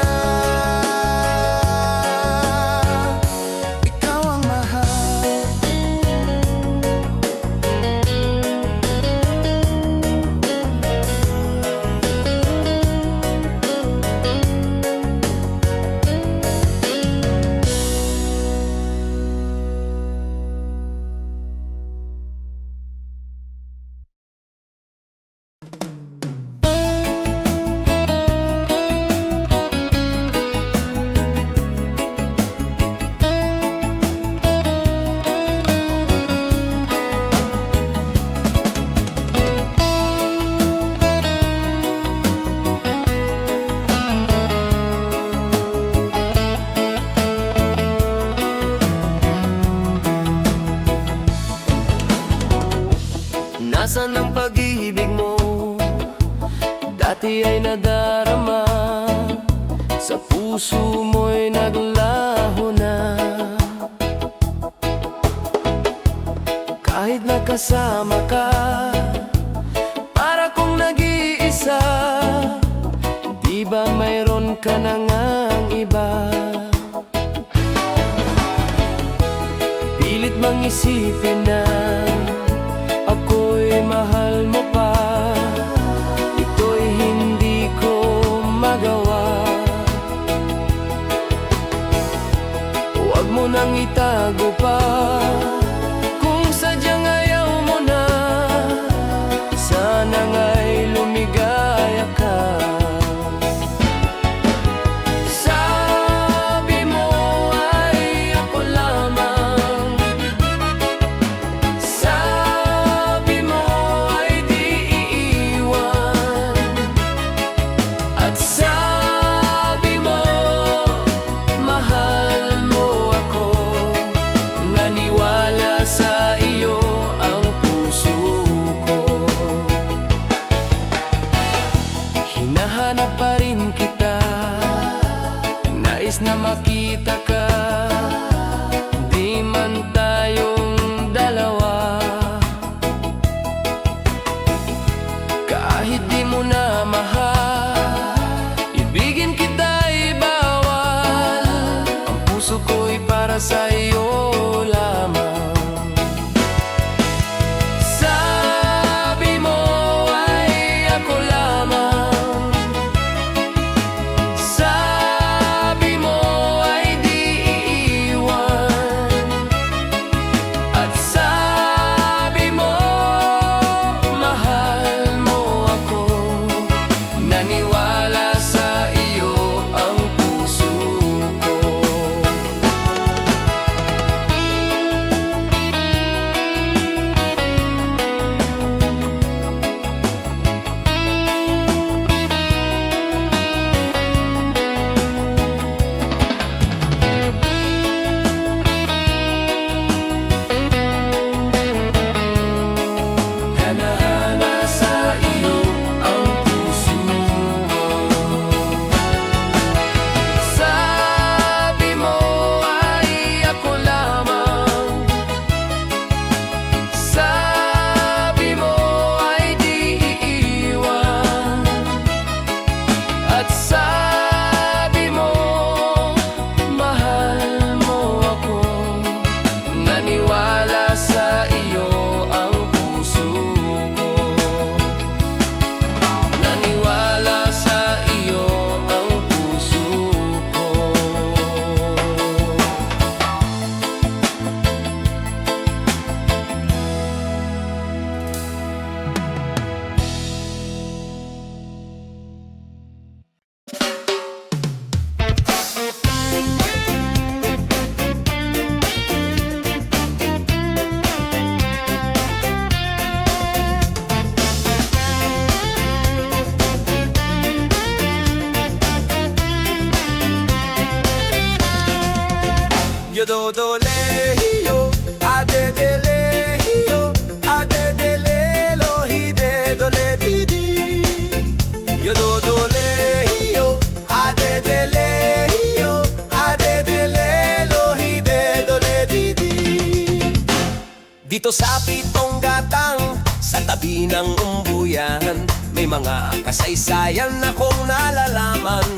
Nasaan ang pag-ibig mo? Dati ay nadarama, sa puso mo'y naglaho na. Kahit nakasama ka, para kong nag-iisa. Di ba mayroon ka na ngang iba? Pilit mang isipin na ako'y mahal mo pa. Ito'y hindi ko magawa. Huwag mo nang itago pa, kung sadyang ayaw mo na. Sana nga'y lumigaya ka. Sabi mo ay ako lamang, sabi mo ay di iiwan, at sabi mo mahal mo ako. Naniwala sa iyo ang puso ko. Hinahanap pa rin kita, nais na makita ka. Di man tayong dalawa, kahit di mo na mahal, ibigin kita'y bawal. Ang puso ko'y para sa iyo lamang. Sabi mo ay ako lamang, sabi mo ay di iiwan, at sabi mo mahal mo ako. Naniwala sa iyo ang puso ko. Hana-hana sa iyo ang puso ko. Sabi mo ay ako lamang, sabi mo ay di iiwan, at sabi mo mahal mo ako. Naniwala sa iyo ang puso ko. Naniwala sa iyo ang puso ko. Yo do do le hi yo, a de le hi yo, a de le lo hi de do le di di. Yo do le hi yo, a de le hi yo, a de le lo hi de do le di di. Dito sa Pitong Gatang, sa tabi ng umbuyan, may mga kasaysayan akong nalalaman.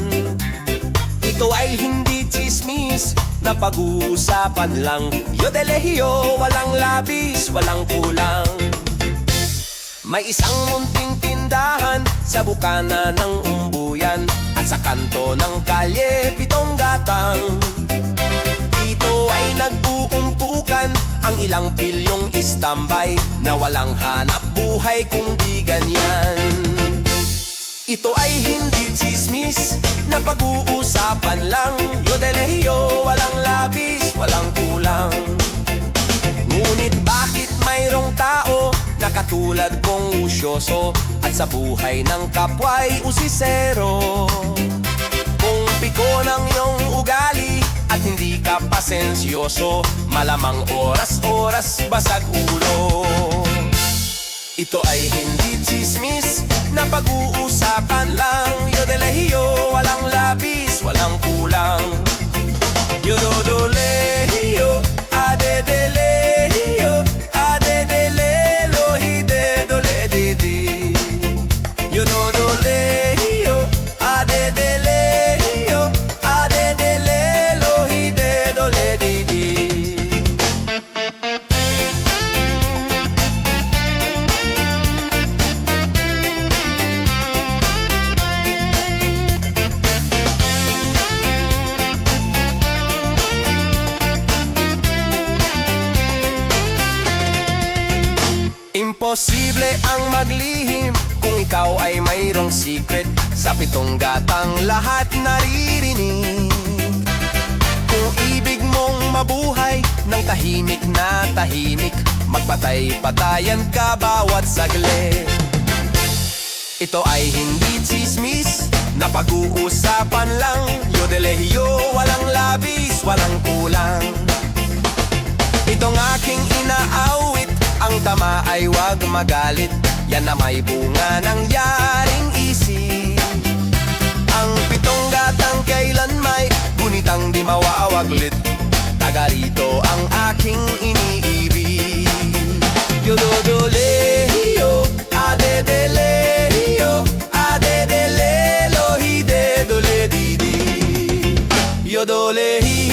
Ito ay hindi chismis na pag-uusapan lang. Yo de lehiyo, walang labis, walang kulang. May isang munting tindahan sa bukana ng umbuyan, at sa kanto ng kalye Pitong Gatang. Dito ay nag-uumpukan ang ilang pilyong istambay, na walang hanap buhay kung di ganyan. Ito ay hindi chismis na pag-uusapan lang. Yo de lehiyo, walang labis, walang kulang. Ngunit bakit mayroong tao na katulad kong usyoso, at sa buhay ng kapwa'y usisero? Kung piko ng iyong ugali at hindi ka pasensyoso, malamang oras-oras basag ulo. Ito ay hindi chismis na pag-uusapan lang. Yodelehiyo, walang labis, walang kulang. Yododolehiyo, adedelehiyo, adedelelo, hidedoledidi. Yododolehiyo, adedelehio, adedelelo, hidedoledidi. Imposible ang maglihim kung ikaw ay mayroong secret. Sa pitong gatang lahat naririnig. Kung ibig mong mabuhay ng tahimik na tahimik, magpatay-patayan ka bawat saglit. Ito ay hindi chismis na pag-uusapan lang. Yodelehiyo, walang labis, walang kulang. Itong aking inaawit, ang tama ay wag magalit. Yan na may bunga ng yaring isip. Ang pitong gatang kailan may gunitang di mawawaglit. Taga rito ang aking iniibig. Yododolehiyo, adedelehio, adedelelo, hidedoledidi. Yodolehiyo,